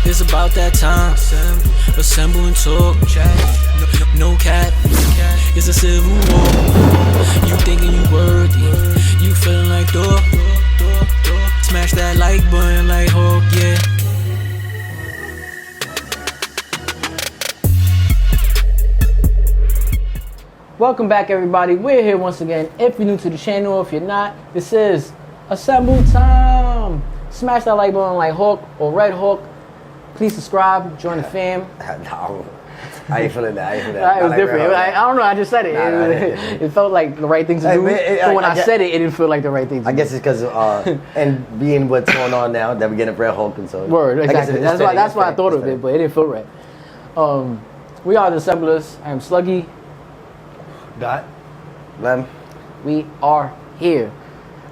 It's about that time. Assemble and talk. No cap. It's a civil war. You thinking you worthy. You feeling like dog. Smash that like button like Hulk, yeah. Welcome back, everybody. We're here once again. If you're new to the channel, if you're not, this is Assemble Time. Smash that like button like Hulk or Red Hulk. Please subscribe, join the fam. No, I ain't feeling that. It was different. I don't know. I just said it. It felt like the right thing to do. But when I said it, it didn't feel like the right thing to do. I guess it's because and being what's going on now that we're getting Red Hulk and so. Word, exactly. That's why I thought of it, but it didn't feel right. We are the Assemblers. I am Sluggy. Dot. Lem. We are here.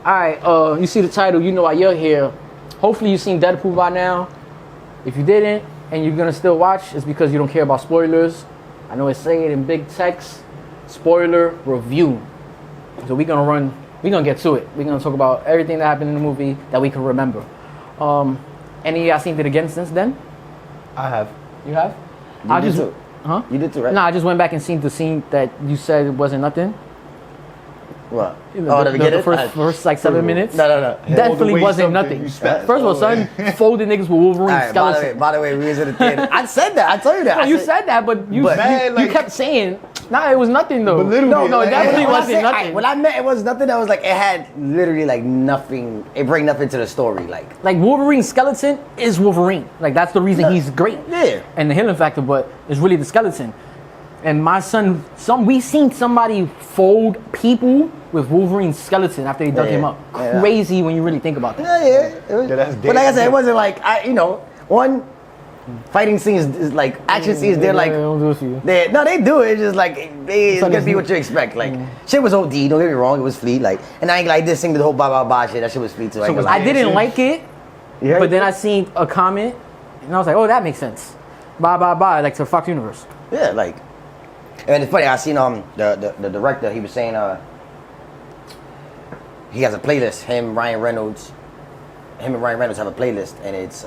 All right. You see the title. You know why you're here. Hopefully you've seen Deadpool by now. If you didn't and you're gonna still watch, it's because you don't care about spoilers. I know it's saying in big text, spoiler review. So we're gonna get to it. We're gonna talk about everything that happened in the movie that we can remember. Any of y'all seen it again since then? I have. You have? You did too. Huh? You did too, right? No, I just went back and seen the scene that you said it wasn't nothing. What? The first like 7 minutes. No. Definitely wasn't nothing. First of all, son, folded niggas with Wolverine skeleton. By the way, we was in the theater. I said that. I told you that. No, you said that, but you kept saying, nah, it was nothing though. No, it definitely wasn't nothing. When I meant it was nothing, I was like, it had literally like nothing. It bring nothing to the story, like Wolverine's skeleton is Wolverine. Like that's the reason he's great. Yeah. And the healing factor, but it's really the skeleton. And my son, we seen somebody fold people with Wolverine's skeleton after they dug him up. Crazy when you really think about that. Yeah. But like I said, it wasn't like one fighting scenes is like action scenes. They're like, they don't do it for you. They do it. It's just like it's gonna be what you expect. Like shit was OD. Don't get me wrong, it was fleet. Like, and I ain't like this thing the whole ba shit. That shit was fleet too. I didn't like it, but then I seen a comment and I was like, oh, that makes sense. Like to Fox Universe. Yeah, like. And it's funny, I seen the director, he was saying he has a playlist, him and Ryan Reynolds have a playlist, and it's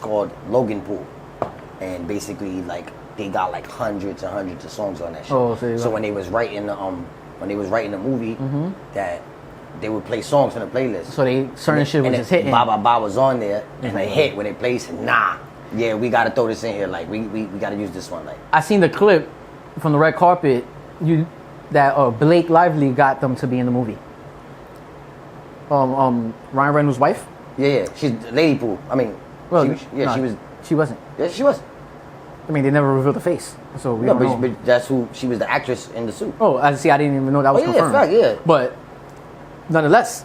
called Logan Pool. And basically like they got like hundreds and hundreds of songs on that shit. Oh, so when they was writing the movie, that they would play songs from the playlist. So certain shit was just hitting. Ba was on there, and they hit when they played, said, nah, yeah, we gotta throw this in here, like we gotta use this one. Like I seen the clip from the red carpet, that Blake Lively got them to be in the movie. Ryan Reynolds' wife. Yeah, she's Lady Pool. I mean, she was. She wasn't. Yeah, she was. I mean, they never revealed the face, so we don't know. But that's who she was. The actress in the suit. Oh, I see. I didn't even know that was confirmed. Fact, yeah. But nonetheless,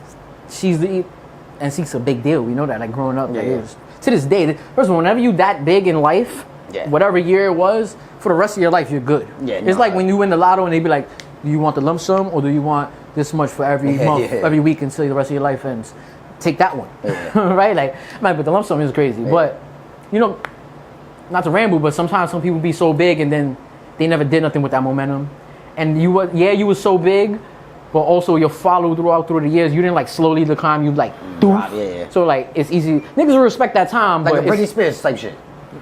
she's a big deal. We know that, like growing up, to this day. First of all, whenever you that big in life, whatever year it was, for the rest of your life, you're good. Yeah, it's like when you win the lotto and they be like, do you want the lump sum or do you want this much for every month, every week until the rest of your life ends? Take that one, right? Like, man, but the lump sum is crazy. But, not to ramble, but sometimes some people be so big and then they never did nothing with that momentum. And you were so big, but also your follow through the years, you didn't like slowly decline, you like, doof. So like, it's easy. Niggas will respect that time. Like but a Britney Spears type shit.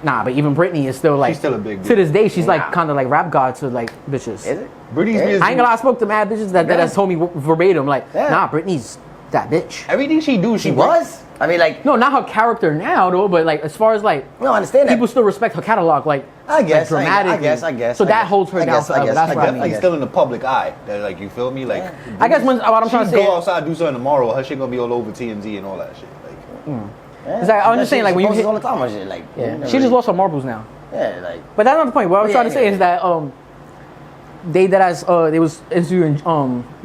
Nah, but even Britney is still like... She's still a big bitch. To this day, she's like kind of like rap god to like bitches. Is it? Britney Spears... I ain't gonna lie, I spoke to mad bitches that has told me verbatim, like, nah, Britney's that bitch. Everything she do, she was? I mean, like... No, not her character now, though, but like, as far as like... No, I understand that. People still respect her catalog, like... I guess, like, dramatically. I guess. So that holds her down forever. That's what I mean. Like, still in the public eye. That, like, you feel me? Like... I guess what I'm trying to say... She go outside, do something tomorrow, her shit gonna be all over TMZ and all that shit. Like... It's like, I'm just saying, like, when you... all the time on shit, like... She just lost her marbles now. Yeah, like... But that's not the point. What I was trying to say is that, they was interviewing,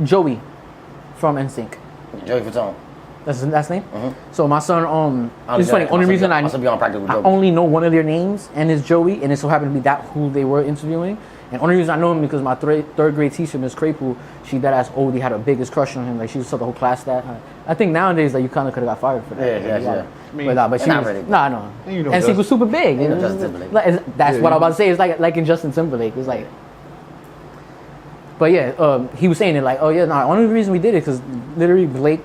Joey from NSYNC. Joey Fatone. That's his last name? So my son, it's funny, I only know one of their names, and it's Joey, and it so happened to be that who they were interviewing. And only reason I know him because my third grade teacher, Miss Craypool, she deadass OD had a biggest crush on him. Like she was told the whole class that. I think nowadays, like you kind of could have got fired for that. Yeah. But she was, really. No. And she was super big. That's what I was about to say. It's like in Justin Timberlake. It's like. But yeah, he was saying it like, oh yeah, no. Only reason we did it because literally Blake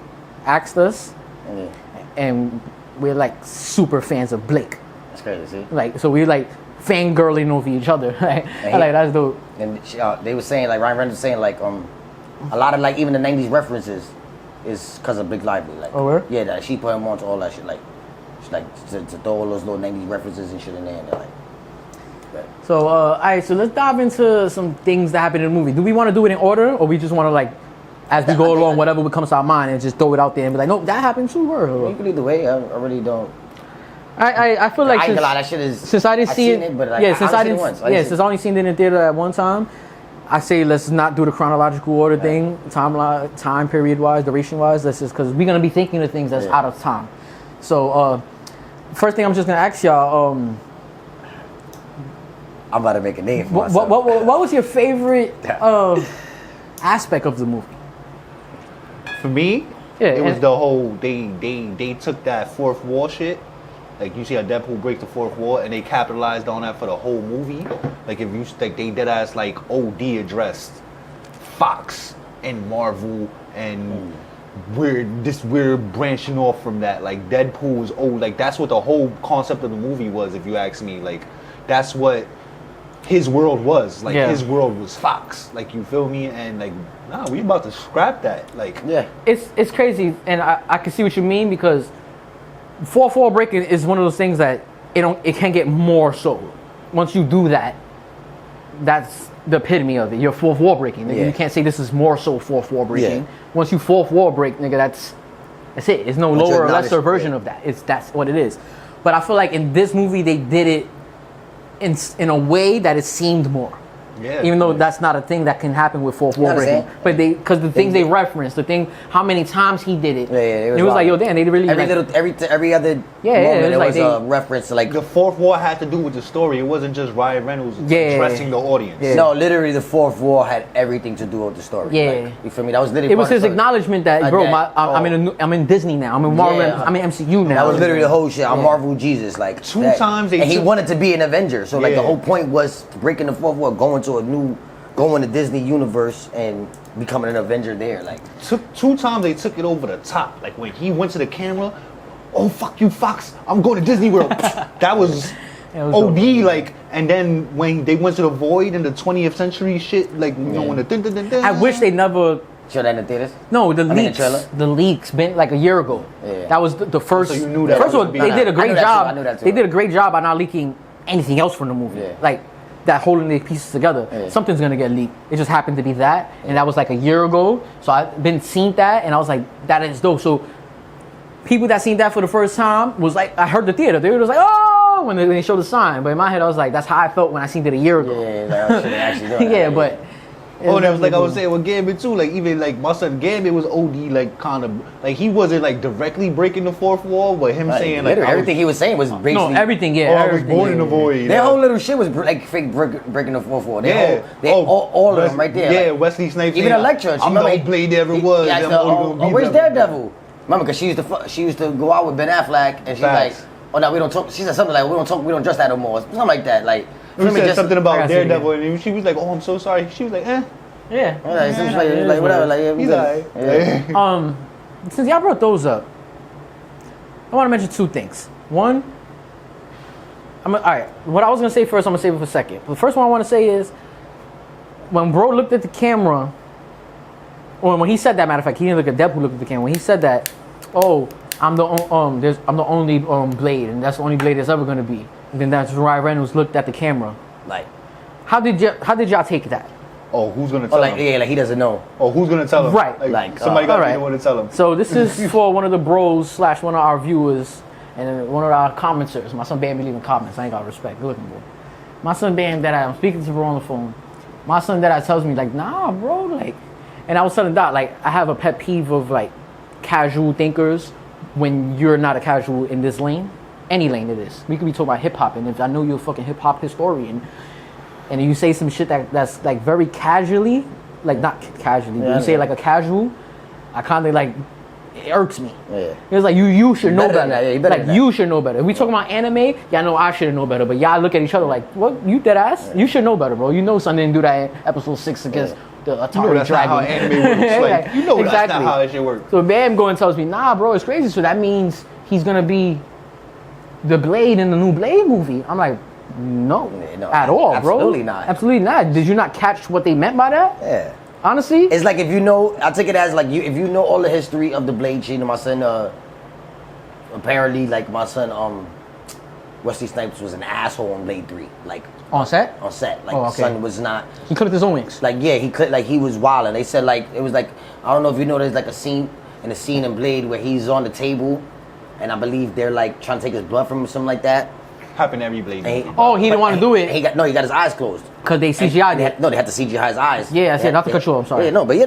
asked us, and we're like super fans of Blake. That's crazy. See? Like, so we like fangirling over each other. Right? Like that's dope. And they were saying like Ryan Reynolds was saying like a lot of like even the '90s references is because of Blake Lively. Like, oh, where? Yeah, that she put him on to all that shit. Like, to throw all those little '90s references and shit in there. And they're like, so all right, so let's dive into some things that happened in the movie. Do we want to do it in order, or we just want to like, as we go along, whatever comes to our mind, and just throw it out there and be like, no, that happened too. You can either way. I really don't. I feel like I ain't gonna lie, that shit is. Since I didn't see it, but like, yeah, since I didn't, once. since I only seen it in the theater at one time, I say let's not do the chronological order thing, time period wise, duration wise. Let's just because we're gonna be thinking of things that's out of time. So first thing I'm just gonna ask y'all. I'm about to make a name for myself. What was your favorite aspect of the movie? For me, Yeah, it was and- the whole they took that fourth wall shit. Like you see how Deadpool breaks the fourth wall, and they capitalized on that for the whole movie. Like if you like, they did as like OD addressed Fox and Marvel, and we're branching off from that. Like Deadpool is old. Like that's what the whole concept of the movie was. If you ask me, like that's what his world was. Like his world was Fox. Like you feel me? And like nah, we about to scrap that. Like It's crazy, and I can see what you mean because fourth wall breaking is one of those things that it can get more so. Once you do that, that's the epitome of it. You're fourth wall breaking. Nigga. You can't say this is more so fourth wall breaking. Once you fourth wall break, nigga, that's it. It's no lower or lesser version of that. That's what it is. But I feel like in this movie they did it in a way that it seemed more. Yeah, even though that's not a thing that can happen with fourth wall breaking, but because the things they referenced, how many times he did it, it was like yo, damn, they really every other moment it was a reference to like the fourth wall had to do with the story. It wasn't just Ryan Reynolds addressing the audience. No, literally the fourth wall had everything to do with the story. Like, you feel me? That was literally. It was his acknowledgement that bro, I'm in Disney now. I'm in Marvel. I'm in MCU now. That was literally the whole shit. I'm Marvel Jesus. Like two times, and he wanted to be an Avenger. So like the whole point was breaking the fourth wall, going to Disney universe and becoming an Avenger there. Like two times they took it over the top. Like when he went to the camera, oh fuck you Fox, I'm going to Disney World. That was OD. Like, and then when they went to the void in the 20th century shit, like you know when the I wish they never. Showed that in the theaters? No, the leaks been like a year ago. That was the first. So you knew that. First of all, they did a great job. They did a great job by not leaking anything else from the movie. Like that holding the pieces together. Something's gonna get leaked. It just happened to be that, and that was like a year ago. So I've been seeing that, and I was like, that is dope. So people that seen that for the first time was like, I heard the theater. They was like, oh, when they showed the sign. But in my head, I was like, that's how I felt when I seen it a year ago. But. Oh, that was like I was saying with Gambit too. Like even like my son Gambit was OD. Like kind of like he wasn't like directly breaking the fourth wall, but him saying like everything he was saying was basically everything. I was born in the void. Their whole little shit was like fake breaking the fourth wall. All of them right there. Yeah, like, Wesley Snipes. Even Elektra. I'm the only blade there ever was. Where's Daredevil? Remember, because she used to go out with Ben Affleck, and she's like, oh no, we don't talk. She said something like, we don't dress that no more. Something like that. Like. We said something about Daredevil, and she was like, "Oh, I'm so sorry." She was like, "Eh." Yeah. Like whatever. Like he's alright. Since y'all brought those up, I want to mention two things. One, all right. What I was gonna say first, I'm gonna save it for a second. But the first one I want to say is when bro looked at the camera, or when he said that. Matter of fact, he didn't look at Deadpool. Looked at the camera. When he said that, oh, I'm the only blade, and that's the only blade there's ever gonna be. And then that's Ryan Reynolds looked at the camera. Like, how did y'all take that? Oh, who's gonna tell him? Yeah, like he doesn't know. Oh, who's gonna tell him? Right. Like somebody got to be the one to tell him. So this is for one of the bros / one of our viewers and one of our commenters. My son Bam be leaving comments. I ain't got respect. Good looking boy. My son Bam that I'm speaking to bro on the phone. My son that tells me like, nah, bro, like, and I was telling Dot like I have a pet peeve of like casual thinkers when you're not a casual in this lane. Any lane it is. We could be talking about hip hop, and if I know you're a fucking hip hop historian, and you say some shit that's like very casually, like not casually, but you say like a casual, I kind of like it irks me. Yeah. It's like you should know better. You should know better. If we talking about anime, y'all know I should know better. But y'all look at each other like, what? You dead ass? Yeah. You should know better, bro. You know son didn't do that in episode 6 against the Atari that's Dragon. Not how anime works. Like, you know exactly. That's not how that shit works. So Bam going and tells me, nah, bro, it's crazy. So that means he's gonna be the Blade in the new Blade movie. I'm like, no, at all, bro. Absolutely not. Absolutely not. Did you not catch what they meant by that? Yeah. Honestly, It's like if you know, I take it as like if you know all the history of the Blade shit. My son, apparently, like my son, Wesley Snipes was an asshole on Blade 3, like on set. Like son was not. He clipped his own wings. Like yeah, he was wild, and they said like it was like I don't know if you know there's like a scene in Blade where he's on the table, and I believe they're like trying to take his blood from him or something like that. Happened every Blade. He didn't want to do it. He got his eyes closed. Cause they CGI'd it. They had to CGI his eyes. Yeah, I said not to cut you off. I'm sorry. Yeah, no, but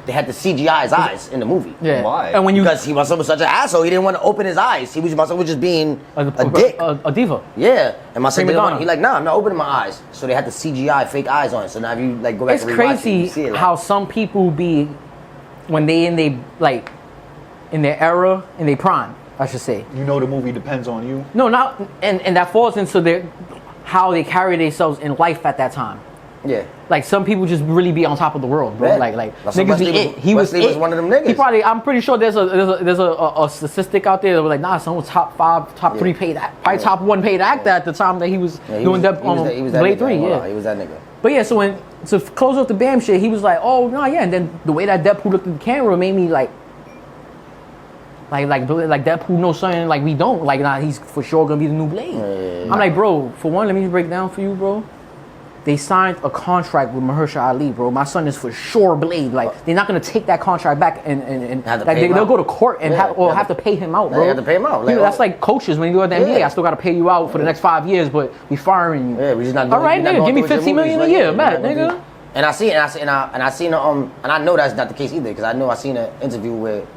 they had to CGI his eyes in the movie. Yeah. Why? And when Because my son was such an asshole, he didn't want to open his eyes. My son was just being a dick. a diva. Yeah, and my son Prima didn't want. donna. He like, nah, I'm not opening my eyes. So they had to CGI fake eyes on it. So now if you like go back It's and rewatch crazy it, you see it, like, how some people be when they in their era, in their prime, I should say. You know the movie depends on you. No, not and that falls into how they carry themselves in life at that time. yeah. Like some people just really be on top of the world, bro. Yeah. Like That's niggas Wesley be was- it. He was Wesley was it. one of them niggas. He probably. I'm pretty sure there's a statistic out there that was like, nah, someone was top 5, top 3 paid act, probably top 1 paid actor at the time that he was doing that Blade 3. Yeah. He was that nigga. But yeah, so to close off the BAM shit, he was like, oh no, yeah, and then the way that Deadpool looked at the camera made me like Deadpool knows something like we don't. Like, nah, he's for sure gonna be the new Blade. Yeah. I'm like, bro, for one, let me break down for you, bro. They signed a contract with Mahershala Ali, bro. My son is for sure Blade. Like, they're not gonna take that contract back and Have to like pay him they'll out. go to court and have to pay him out, bro. They have to pay him out. Like, That's like coaches when you go at the NBA. I still gotta pay you out for the next 5 years, but we firing you. Yeah, we just not. All right, we not nigga, going give me through with your $15 million a movies, year, like, man, we're not gonna nigga. do- And I know that's not the case either because I seen an interview with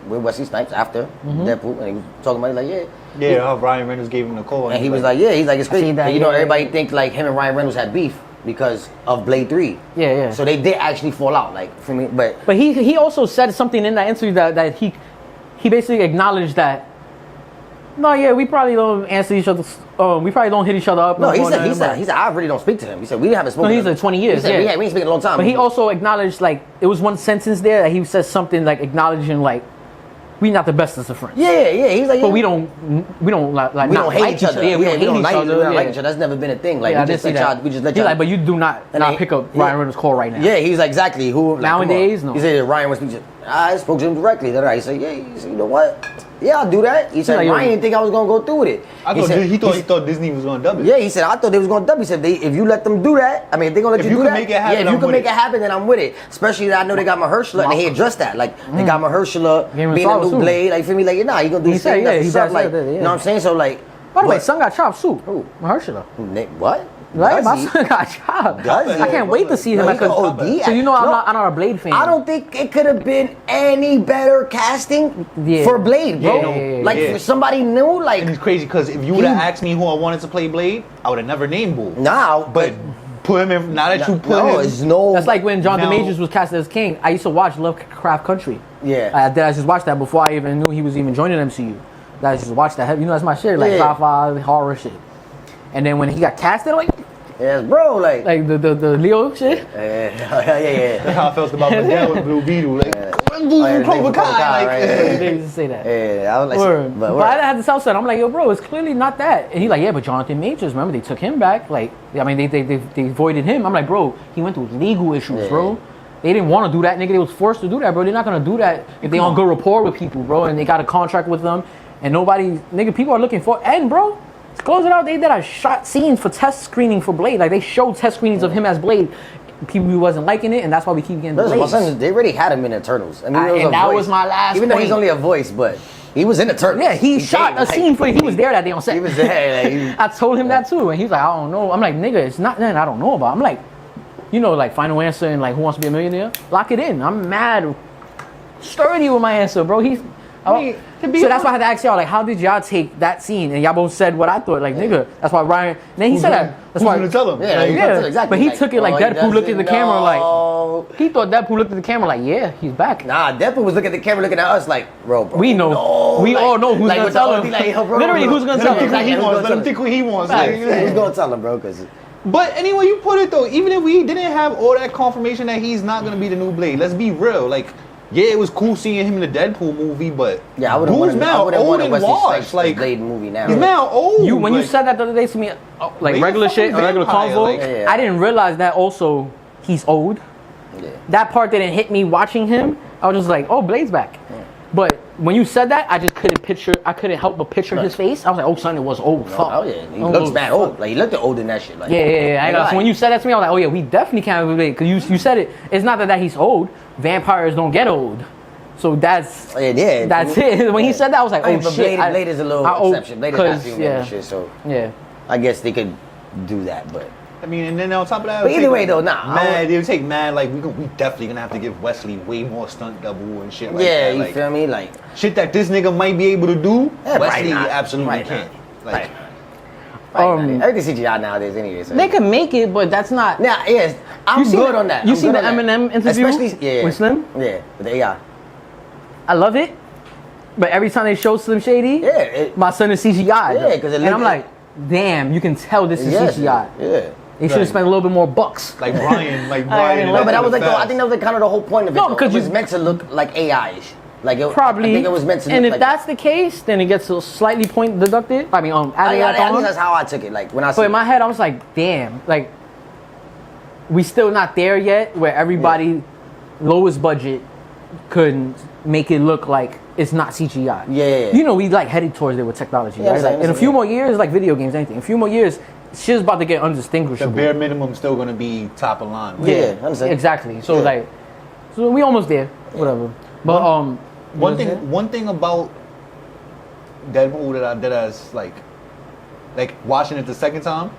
Wesley Snipes after Deadpool, and he was talking about it like Yeah, how Ryan Reynolds gave him the call. and he was like it's crazy. seen that, And, you know, yeah, everybody yeah. think like him and Ryan Reynolds had beef because of Blade 3. Yeah. So they did actually fall out, like for me, but he also said something in that interview that he basically acknowledged that. No, yeah, we probably don't answer each other. We probably don't hit each other up. no, he more than- said I really don't speak to him. He said we haven't spoken. No, he's to him. like 20 years, He said, yeah. we ain't speaking a long time. But he also acknowledged, like, it was one sentence there that he said something like acknowledging, like, we not the bestest of friends. yeah. He's like, But yeah. we don't We don't hate each other. Yeah, we don't hate each other. We don't like yeah. each other. That's never been a thing. Like Yeah, I we did just see let that. y'all. We just let He's y'all. like, but you do not pick up Ryan Reynolds' call right now. Yeah, he's like exactly who. Like, Nowadays, come on. no. He said Ryan was speaking. I spoke to him directly. He said, yeah. He said, you know what? Yeah, I'll do that. He said, like, Ryan didn't think I was gonna go through with it. He thought Disney was gonna dub it. Yeah, he said I thought they was gonna dub. He said if you let them do that, I mean if they gonna let If you you do can that, make it happen, yeah, if you I'm can with make it. it happen, then I'm with it. Especially that I know they got Mahershala and they addressed that. Like they got Mahershala Game of being a Thrones new too. Blade. Like for me, like nah, he gonna do He the said, same yeah, he stuff. does Like say that, yeah. you know what I'm saying? So like, By the way, but- son got chopped too. Who? Mahershala. Nick, what? Right? Does My he? son got chopped. Does he? I can't wait to see him. No, he Because, can OD. so you know, No. I'm not a Blade fan. I don't think it could have been any better casting Yeah. for Blade, bro. Yeah. Like Yeah. for somebody new, like And it's crazy because if you would have asked me who I wanted to play Blade, I would have never named Bull. now, But put him in. Now that you put no, him, it's no. That's like when John Now- DeMatteis was casted as King. I used to watch Lovecraft Country. Yeah. I just watched that before I even knew he was even joining MCU. I just watched that. You know, that's my shit. Like Yeah. sci-fi, horror shit. And then when he got casted, like yes, bro. Like the Leo shit. yeah. that's how I felt about Miguel with Blue Beetle. Like, Blue Oh, yeah, Cobra Cobra Kai, Kai. Like, right. They used to say that. Yeah, I was like, Word. but But I had the South Side. I'm like, yo, bro, it's clearly not that. And he's like, yeah, but Jonathan Majors, remember they took him back. Like, I mean, they voided him. I'm like, bro, he went through legal issues, Yeah. bro. They didn't want to do that, nigga. They was forced to do that, bro. They're not gonna do that if they on good rapport with people, bro, and they got a contract with them, and nobody, nigga, people are looking for. And bro, to close it out, they did a shot scene for test screening for Blade. Like they showed test screenings of him as Blade. People who wasn't liking it, and that's why we keep getting Listen, my delays. son, they already had him in Eternals. I mean, it was And a that voice. was my last Even though he's point. only a voice, but he was in Eternals. Yeah, he shot came, a scene for. He was there that day on set. He was there. Like, he- I told him that too, and he's like, I don't know. I'm like, nigga, it's not nothing I don't know about. I'm like, you know, like Final Answer and like Who Wants to Be a Millionaire? Lock it in. I'm mad sturdy with my answer, bro. So that's why I had to ask y'all, like, how did y'all take that scene? And y'all both said what I thought, like, nigga. That's why Ryan. Then he said that. That's who's why. gonna tell him? Yeah, Like, he's Yeah, gonna tell exactly. but he took it like he Deadpool looked at the doesn't camera like know. he thought Deadpool looked at the camera like, yeah, he's back. Nah, Deadpool was looking at the camera, looking at us like, bro. We know. No, We like- all know who's like gonna with the tell OD, him. like, yo, bro, Literally, bro. who's gonna Let tell him him? think what he Exactly, wants. who's Let him gonna think what he wants. Facts. Like, Who's gonna tell him, bro? Because But anyway, you put it though. Even if we didn't have all that confirmation that he's not gonna be the new Blade, let's be real. Like, Yeah, it was cool seeing him in the Deadpool movie, but Yeah, I wouldn't dude's want now old and washed. Like Like Blade movie now. he's now old. When you like, said that the other day to me, like He's regular a shit, fucking a regular vampire, convo, like- Yeah. I didn't realize that also he's old. Yeah. That part didn't hit me watching him. I was just like, oh, Blade's back. But when you said that, I just couldn't help but picture his face. I was like, oh, son, it was old. Fuck. Oh yeah, he looks bad old. Like he looked old in that shit. Like Yeah. So when you said that to me, I was like, oh yeah, we definitely can't relate. Because you said it. It's not that he's old. Vampires don't get old. So that's it. When he said that, I was like, oh but shit. Blade is a little exception. Blade is not human and shit. So I guess they could do that, but. I mean, and then on top of that, But either way, though, nah. Mad, it would take mad. Like we definitely gonna have to give Wesley way more stunt double and shit like Yeah, that. you Like, feel me? Like shit that this nigga might be able to do, Yeah, Wesley right not. absolutely Right can't. not. Like, everything CGI nowadays, anyway. So. They can make it, but that's not. Nah, yes, I'm good on that. You I'm see good the on that. Eminem interview Especially with Slim? Yeah, with the AI. I love it, but every time they show Slim Shady, Yeah, my son is CGI. Yeah, 'cause it and look- I'm like, damn, you can tell this is yes, CGI. Yeah. They should have spent a little bit more bucks. like Brian, I in know, No, but that Death was of like, the I think that was like kind of the whole point of it. No, though. because it was you- meant to look like AI-ish. Like it, Probably. I think it was meant to look and if like that's the case, then it gets a slightly point deducted. I mean, adding at that least on. that's how I took it. Like when I So saw in my head, I was like, damn, like we still not there yet, where everybody lowest budget could make it look like it's not CGI. Yeah. You know, we like headed towards there with technology, Yeah, right? I'm Like, saying, in a few yeah. more years, like video games, anything. In a few more years, shit's about to get the undistinguishable. bare minimum still gonna be top of line. Yeah, I understand. exactly. So Yeah. like, so we almost there. Whatever. But One thing about Deadpool that I did as like watching it the second time,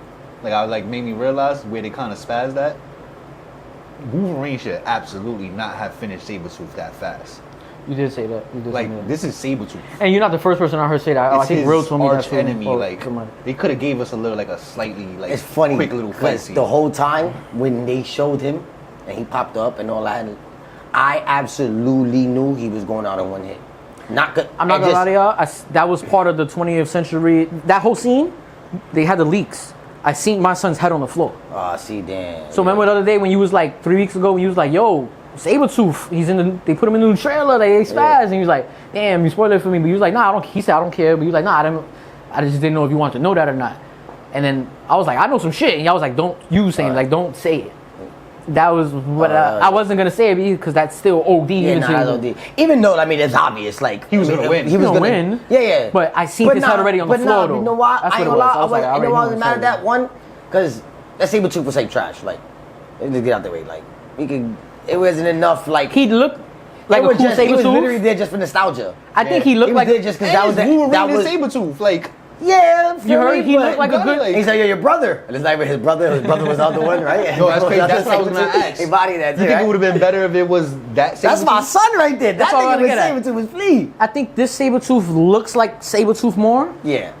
like I like made me realize where they kind of spazzed at. Wolverine should absolutely not have finished Sabretooth that fast. You did say that. You did say Like that. this is Sabretooth. And you're not the first person I heard say that. I It's think his Real told me that arch too. enemy. Oh, Like come on. they could have gave us a slightly like it's funny quick little fight because scene. the whole time when they showed him and he popped up and all that, I absolutely knew he was going out in one hit. Not good. I'm not gonna lie to y'all. That was part of the 20th century. That whole scene, they had the leaks. I seen my son's head on the floor. Oh, see, damn. So remember the other day when you was like 3 weeks ago when you was like, "Yo, Sabretooth, he's in the." They put him in the new trailer. They spazzed, and he was like, "Damn, you spoiled it for me." But he was like, "Nah, I don't." He said, "I don't care." But he was like, "Nah, I just didn't know if you wanted to know that or not." And then I was like, "I know some shit," and y'all was like, "Don't you say it? Like, don't say it." That was what I wasn't gonna say it because that's still OD. Yeah, nah, that's OD. Even though, I mean, it's obvious. Like He was gonna win. He was gonna gonna win. Yeah. But I seen his head already on the floor, though. You know why? That's I what ain't it gonna was. lie. I was like, I You know why I already was know mad at it's that one? Because that Sabretooth was like trash. Like, let's get out the way. Like, we could. It wasn't enough. Like, He looked like it a was cool just, he was literally Sabretooth. there just for nostalgia. I think he looked He was like there just because And that was it's the, Wolverine that and was. Sabretooth. Like Yeah, You heard? He but- looked like a good. like- He's like, you're your brother. And it's not even his brother. His brother was the other one, right? No, that's crazy. That's what I was gonna ask. He bodied that too, you think right? it would have been better if it was that? That's my Sabretooth? son right there. That all I nigga was gotta get at. Sabretooth was Flea. I think this Sabretooth looks like Sabretooth more, Yeah.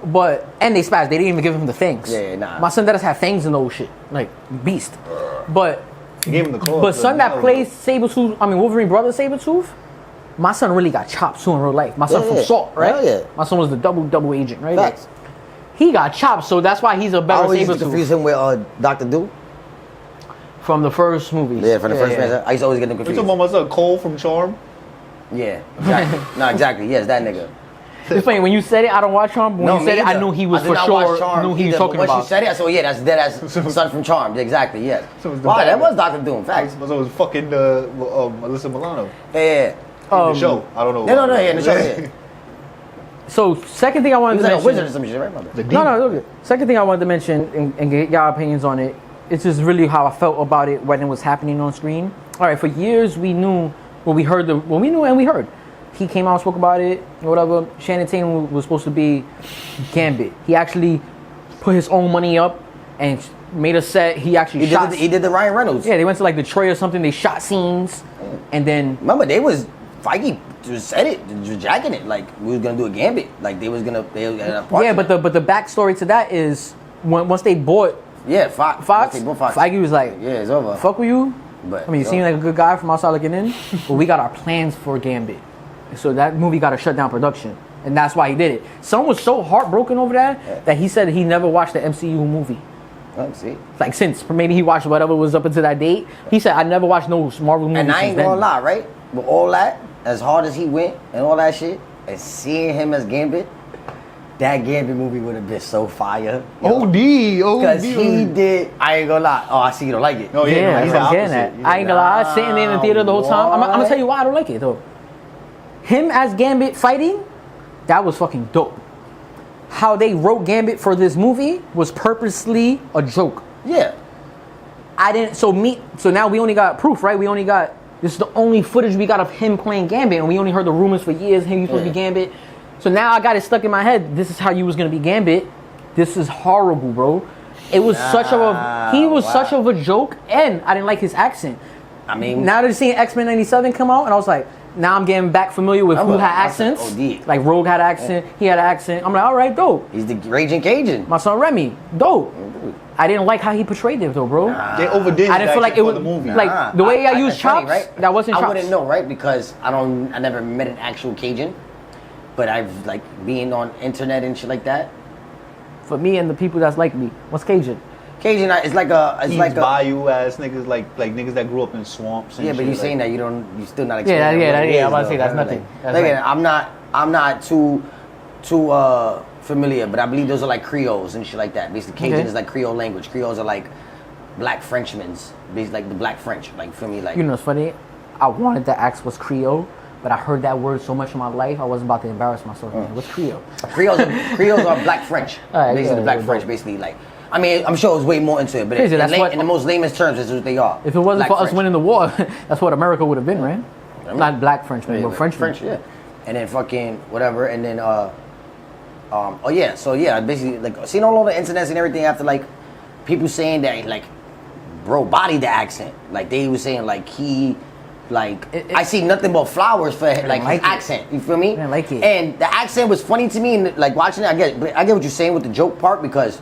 and they spazzed. They didn't even give him the fangs. Yeah, nah. My son does have fangs and those shit, like beast. But He gave him the claws. but son that No. plays Sabretooth, I mean Wolverine brother Sabretooth, my son really got chopped too in real life. My son Yeah, from yeah. Salt, right? Hell yeah. My son was the double agent, right? Facts. He got chopped, so that's why he's a I better always used to confuse Sabretooth him with Dr. Doom. from the first movies. Yeah, from the first man. I used to always get them You confused. talking about myself, Cole from Charm? Yeah, exactly. No, exactly. Yes, that nigga. It's funny when you said it. I don't watch Charm. But when you said me it, I either. knew he was I did for not watch sure. Charm Knew he was either, talking but about. once you said it, I said, well, yeah, that's son from Charmed. Exactly, yes. So it was the Wow, that Batman. was Dr. Doom. Facts. So it was fucking Alyssa Milano. Yeah. In the show. I don't know. No, yeah, in the show, yeah. So second thing I He wanted was to like a mention. wizard or some shit, right? My bad. The No, demon. no, look. Second thing I wanted to mention and get y'all opinions on it. It's just really how I felt about it when it was happening on screen. All right, for years we knew when we heard when we knew and we heard. He came out and spoke about it, or whatever. Shannon Tatum was supposed to be Gambit. He actually put his own money up and made a set. He actually shot. He did the Ryan Reynolds. Yeah, they went to like Detroit or something. They shot scenes, and then Remember, Feige just said it, just jacking it, like we was gonna do a Gambit, like they was gonna yeah. But the backstory to that is once they bought Fox, They bought Fox. Feige was like, Yeah, it's over. fuck with you. But I mean, you seem like a good guy from outside looking in, but we got our plans for Gambit. So that movie got to shut down production. And that's why he did it. Someone was so heartbroken over that he said he never watched the MCU movie. Let's see. Like since maybe he watched whatever was up until that date. He said, I never watched no Marvel movie And I since ain't then. gonna lie, right? with all that, as hard as he went and all that shit, and seeing him as Gambit, that Gambit movie would have been so fire. OD. Because he did, I ain't gonna lie. Oh, I see you don't like it. Oh, yeah, Yeah, he's I'm the getting opposite. that. I ain't gonna lie, sitting there in the theater the whole time. I'm gonna What? tell you why I don't like it though. Him as Gambit fighting, that was fucking dope. How they wrote Gambit for this movie was purposely a joke. Yeah. So now we only got proof, right? This is the only footage we got of him playing Gambit, and we only heard the rumors for years, he was supposed to be Gambit. So now I got it stuck in my head, this is how you was gonna be Gambit. This is horrible, bro. It was such of a joke, and I didn't like his accent. I mean, Now that seeing X-Men 97 come out, and I was like, now I'm getting back familiar with who had accents. Like Rogue had an accent, he had an accent. I'm like, all right, dope. he's the Raging Cajun. My son Remy, dope. I didn't like how he portrayed it though, bro. They overdid I didn't feel like it was the movie. like the way I used it's funny, chops. That wasn't chops. I wouldn't know, right? Because I never met an actual Cajun, but I've like being on internet and shit like that. For me and the people that's like me, what's Cajun? Cajun, it's like bayou ass niggas, like niggas that grew up in swamps. And yeah, but shit, you like, saying that you still not Yeah, explaining. I'm about to say that's nothing. That's Like, right. I'm not too familiar, but I believe those are like Creoles and shit like that. Basically, Cajun is like Creole language. Creoles are like black Frenchmen's, basically like the black French. Like for me, like You know, it's funny. I wanted to ask what's Creole, but I heard that word so much in my life, I wasn't about to embarrass myself. Man. What's Creole? Creoles are black French. Alright, Basically, yeah, black yeah, French. yeah. Basically, like I mean, I'm sure it's way more into it, but Crazy, in the most lamest terms, this is what they are. If it wasn't Black for us French. winning the war, that's what America would have been, right? Not black Frenchmen, but French, Frenchmen. yeah. And then fucking whatever, and then basically like seeing all over the internet and everything after like people saying that like bro bodied the accent, like they was saying like he like I see nothing but flowers for like his accent. You feel me? I didn't like it. And the accent was funny to me, and like watching it, I get what you're saying with the joke part because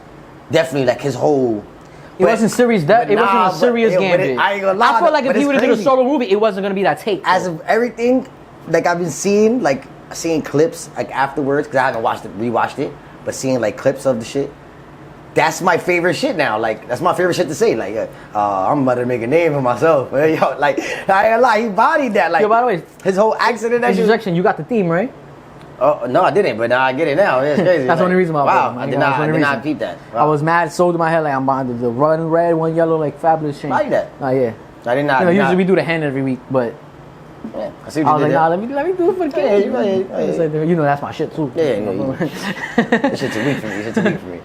definitely like his whole. It wasn't serious. It wasn't a serious Gambit. I ain't gonna lie. I feel like if but he it's would have did a crazy. solo movie, it wasn't gonna be that take. As of everything, like I've been seeing clips like afterwards because I haven't rewatched it, but seeing like clips of the shit. That's my favorite shit now. Like that's my favorite shit to say. Like I'm about to make a name for myself. Yo, like I ain't gonna lie, he bodied that. Like Yo, by the way, his whole accent in that shit. Interjection, you got the theme, right? Oh no, I didn't, but now I get it now. It's crazy. That's the only reason why I Wow, put it. I That's the only did not reason. peep that. I Wow. was mad, sold in my head like I'm behind the one red, one yellow, like fabulous change. Like that. Oh yeah. I did not. You know, did usually not- we do the hand every week, but Yeah, I see I what was you like, did nah, there. let me do it for the Yeah, kids. yeah. It's like, you know, that's my shit too. Yeah, This shit's a week for me. This shit's a week for me.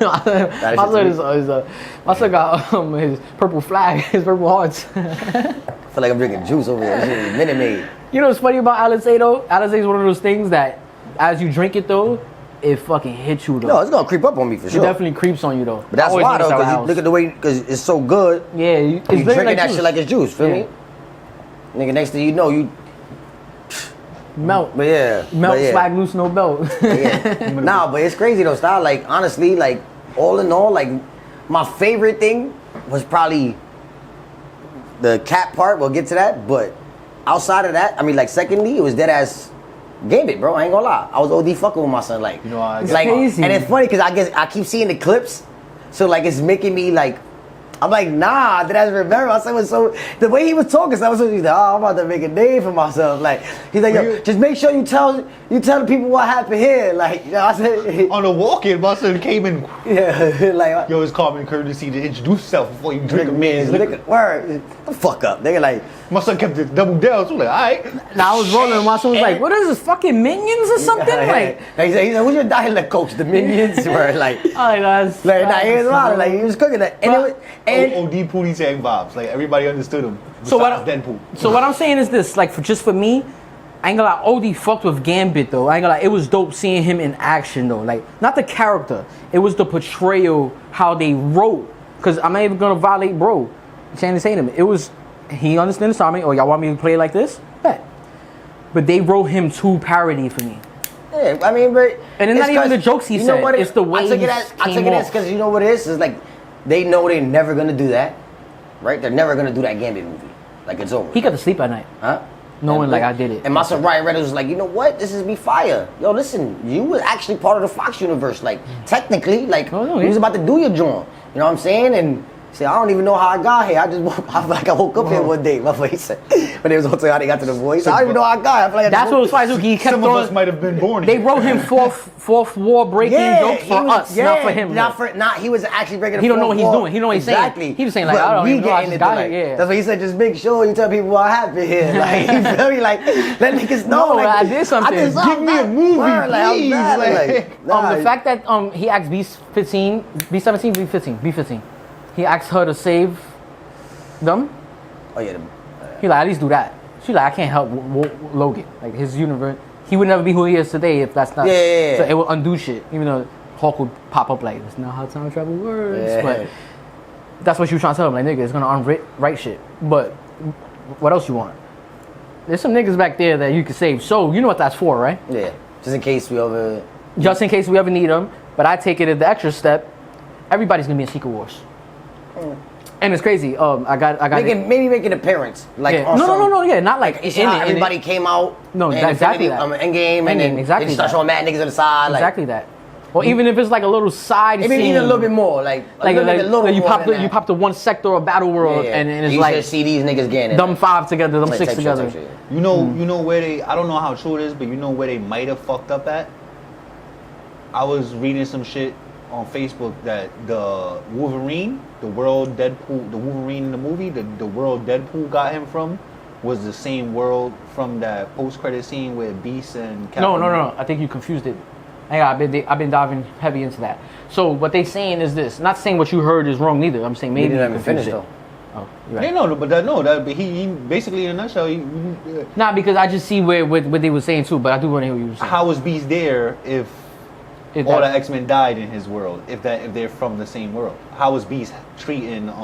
My son got his purple flag, his purple hearts. I feel like I'm drinking juice over here. This shit is Minute Maid. You know what's funny about Alizé though? Alizé is one of those things that, as you drink it though, it fucking hits you though. No, it's gonna creep up on me for It sure. definitely creeps on you though. But that's I always why though, notice that because with look at the way, because it's so good. Yeah, it's You very drinking like that juice. shit like it's juice. Feel Yeah. me? Nigga, next thing you know, you. Melt. But yeah. Melt, but yeah. swag, loose, no belt. Yeah. Nah, but it's crazy though, style. Like honestly, like all in all, like my favorite thing was probably the cat part. We'll get to that, but outside of that, I mean, like secondly, it was dead ass Gambit, bro. I ain't gonna lie. I was OD fucking with my son, like, You know, I It's like, crazy. and it's funny because I keep seeing the clips, so like it's making me like. I'm like, nah, did I remember? I said, so the way he was talking, so I was like, oh, I'm about to make a name for myself. Like, he's like, yo, just make sure you tell the people what happened here. Like, you know, I said, on the walk-in, my son came in. yeah, like, Yo, it's common courtesy to introduce yourself before you drink a man's liquor. Word, the fuck up, nigga. Like, My son kept it double down, so I'm like, all right. Now I was rolling and my son was like, what is this, fucking Minions or something? Like, he said, who's your dialect coach? The Minions were like, oh, guys. like, nah, he was wild. Like, he was cooking that, and it was, and OD Pootie sang vibes. Like, everybody understood him. So besides what? Deadpool. So what I'm saying is this: like, just for me, I ain't gonna lie. OD fucked with Gambit though. I ain't gonna lie. It was dope seeing him in action though. Like, not the character. It was the portrayal, how they wrote. Cause I'm not even gonna violate bro. Channing Tatum. It was he understands the assignment. Oh, y'all want me to play like this? Bet. But they wrote him too parody for me. yeah, I mean, but And it's not even 'cause- the jokes he you know said, what it's the way I took he it as came off. because you know what it is? It's like they know they're never gonna do that, right? They're never gonna do that Gambit movie. Like it's over. He got to sleep at night, Huh? knowing And like I did it. And my son Ryan Reynolds was like, you know what? This is be fire. Yo, listen, you was actually part of the Fox universe. Like, technically, like, Oh, no, you was yeah. about to do your joint. You know what I'm saying? And He said, I don't even know how I got here. I woke up here one day. He said, when they was on how they got to the voice. I don't even know how I got here. I feel like That's what was funny. He kept Some of us might have been born They here. wrote him fourth war breaking jokes for us, not for him. He was actually breaking the He don't know fourth what he's wall. doing. He know what he's Exactly. saying. He was saying like, But I don't we even know I getting just into, got like, here. Yeah. That's what he said. Just make sure you tell people what happened here. Like, you feel me? Like, let niggas know. No, like, I did something. Give me a movie, please. The fact that he asked B17, B15. He asked her to save them. Oh yeah. He like, at least do that. She like, I can't help Logan. Like his universe, he would never be who he is today if that's not. Yeah. So it will undo shit. Even though Hulk would pop up like, that's not how time travel works. Yeah. But that's what she was trying to tell him. Like, nigga, it's gonna unwrite shit. But what else you want? There's some niggas back there that you can save. So you know what that's for, right? Yeah. Just in case we ever. Just in case we ever need them. But I take it the extra step. Everybody's gonna be in Secret Wars. And it's crazy. I got Maybe make an appearance. Like yeah. No. Yeah, not like you see how everybody came out. No, and exactly that. Endgame, and then exactly they start showing mad niggas on the side. Exactly that. Or even if it's like a little side maybe scene, even a little bit more, like a little you more pop than you pop to one sector of Battle World, and it's you like just see these niggas getting them five together, them six type together. shit. You know where they, I don't know how true it is, but you know where they might have fucked up at? I was reading some shit on Facebook that the Wolverine, the Wolverine in the movie, the world Deadpool got him from was the same world from that post-credit scene with Beast and Captain No. I think you confused it. I've been diving heavy into that. So what they saying is this. Not saying what you heard is wrong neither. I'm saying maybe He you didn't even finish confused though. it. Oh, you're right. But he basically in a nutshell, Nah, because I just see what they were saying too, but I do want to hear what you were saying. how was Beast there if all the X-Men died in his world, if they're from the same world? How was Beast treating Miss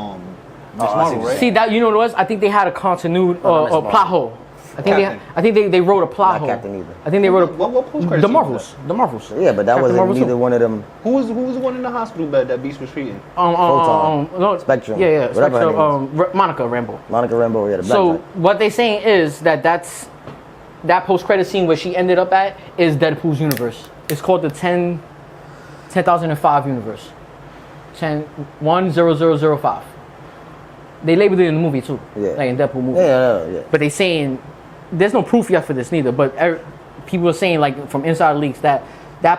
Marvel, right? See that, you know what it was? I think they had a continuity or plot hole. I think they wrote a plot hole. Not Captain either. I think they wrote What post-credit the scene Marvels. was The Marvels. Yeah, but that Captain wasn't Marvel neither too. one of them. Who was the one in the hospital bed that Beast was treating? Photon. No, Spectrum. Yeah, Whatever her Spectrum. Monica Rambeau. Monica Rambeau, yeah, the black So guy. what they saying is that post-credit scene where she ended up at is Deadpool's universe. It's called the 10,005 universe. 10005. They labeled it in the movie too. Yeah. Like in Deadpool movie. Yeah. But they saying there's no proof yet for this neither. But people are saying like from inside leaks that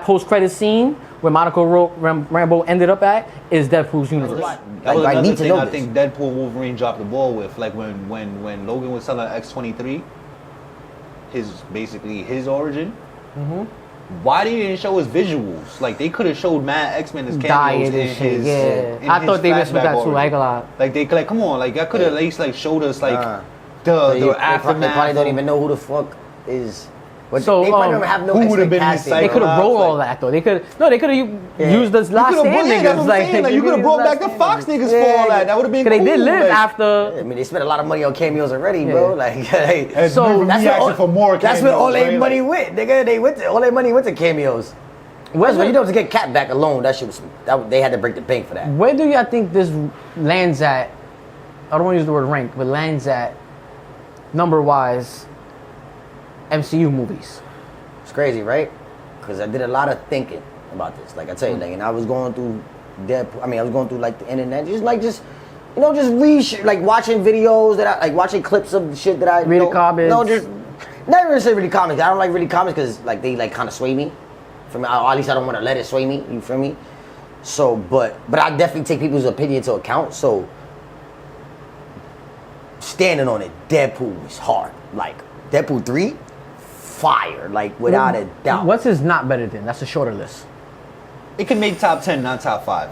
post-credit scene where Monica Rambeau ended up at is Deadpool's universe. That was I another need to thing know I this. think Deadpool and Wolverine dropped the ball with. Like when Logan was selling X-23, his origin. Mm-hmm. Why they didn't show us visuals? Like they could have showed mad X-Men as cameos in his. Yeah, I thought they messed with that too. I ain't gonna lie. Like they could, like, come on, like I could have at least like showed us like the They aftermath. probably don't even know who the fuck is. But So, they probably don't have no who would've been casting, his They bro. could have Like- rolled all that though. They could used the last You could've stand that's niggas. what I'm saying. Like you could have brought back the Fox niggas for all that. That would have been Cause cool. they did live like, after. I mean, they spent a lot of money on cameos already, Yeah. bro. Like, hey, And So, remember that's me where asking for more. That's where all cameos, their right? money went, nigga. All their money went to cameos. Where's Well, you know, to get Cap back alone, that shit was. They had to break the bank for that. Where do y'all think this lands at? I don't want to use the word rank, but lands at number wise MCU movies. It's crazy, right? Because I did a lot of thinking about this. Like I tell you, like, and I was going through Deadpool. I mean, I was going through like the internet, just watching videos that watching clips of shit that I Reading comments. No, just not even say reading comics. I don't like reading comics because like they like kind of sway me. For me, or at least I don't want to let it sway me. You feel me? So, but I definitely take people's opinion into account. So, standing on it, Deadpool is hard. Like Deadpool 3, fire. Like without a doubt. What's his not better than? That's a shorter list. It can make top 10, not top 5.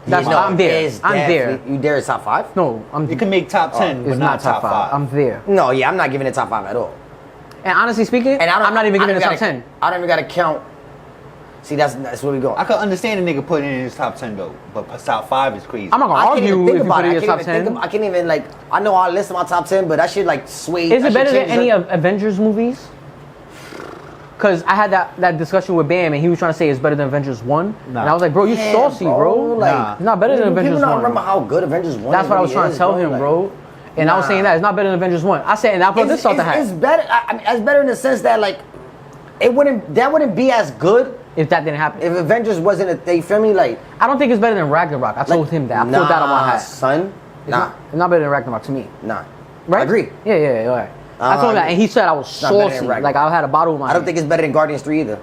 That's You know, I'm there. it's I'm there. definitely- You there is top 5? No, I'm. It can make top 10, but It's not top 5. I'm there. No, yeah, I'm not giving it top 5 at all. And honestly speaking, And I'm not even giving it top 10. I don't even gotta count. See, that's where we go. I could understand a nigga putting it in his top 10 though, but top 5 is crazy. I'm not gonna I can't even argue think if you about put it. it I in your can't top even think 10. I can't even like. I know I list my top 10, but that shit like sway. Is that it better shit than any changes of Avengers movies? Because I had that discussion with Bam, and he was trying to say it's better than Avengers 1. And I was like, bro, you Yeah, saucy, bro. like, Nah. It's not better than Avengers People 1. don't remember how good Avengers 1 That's what I was really trying to is, tell him, like, bro. And I was saying that it's not better than Avengers 1. I said, and I put this off the hat. It's better. I mean, it's better in the sense that like, that wouldn't be as good if that didn't happen. If Avengers wasn't a thing, feel me? Like, I don't think it's better than Ragnarok. I told him that. I put that on my hat. Son. Nah. It's not better than Ragnarok to me. Nah. Right? I agree. Yeah, all right. I told him that, and he said I was not better than saucy. Ragnarok. Like I had a bottle in my I don't hand. think it's better than Guardians 3 either.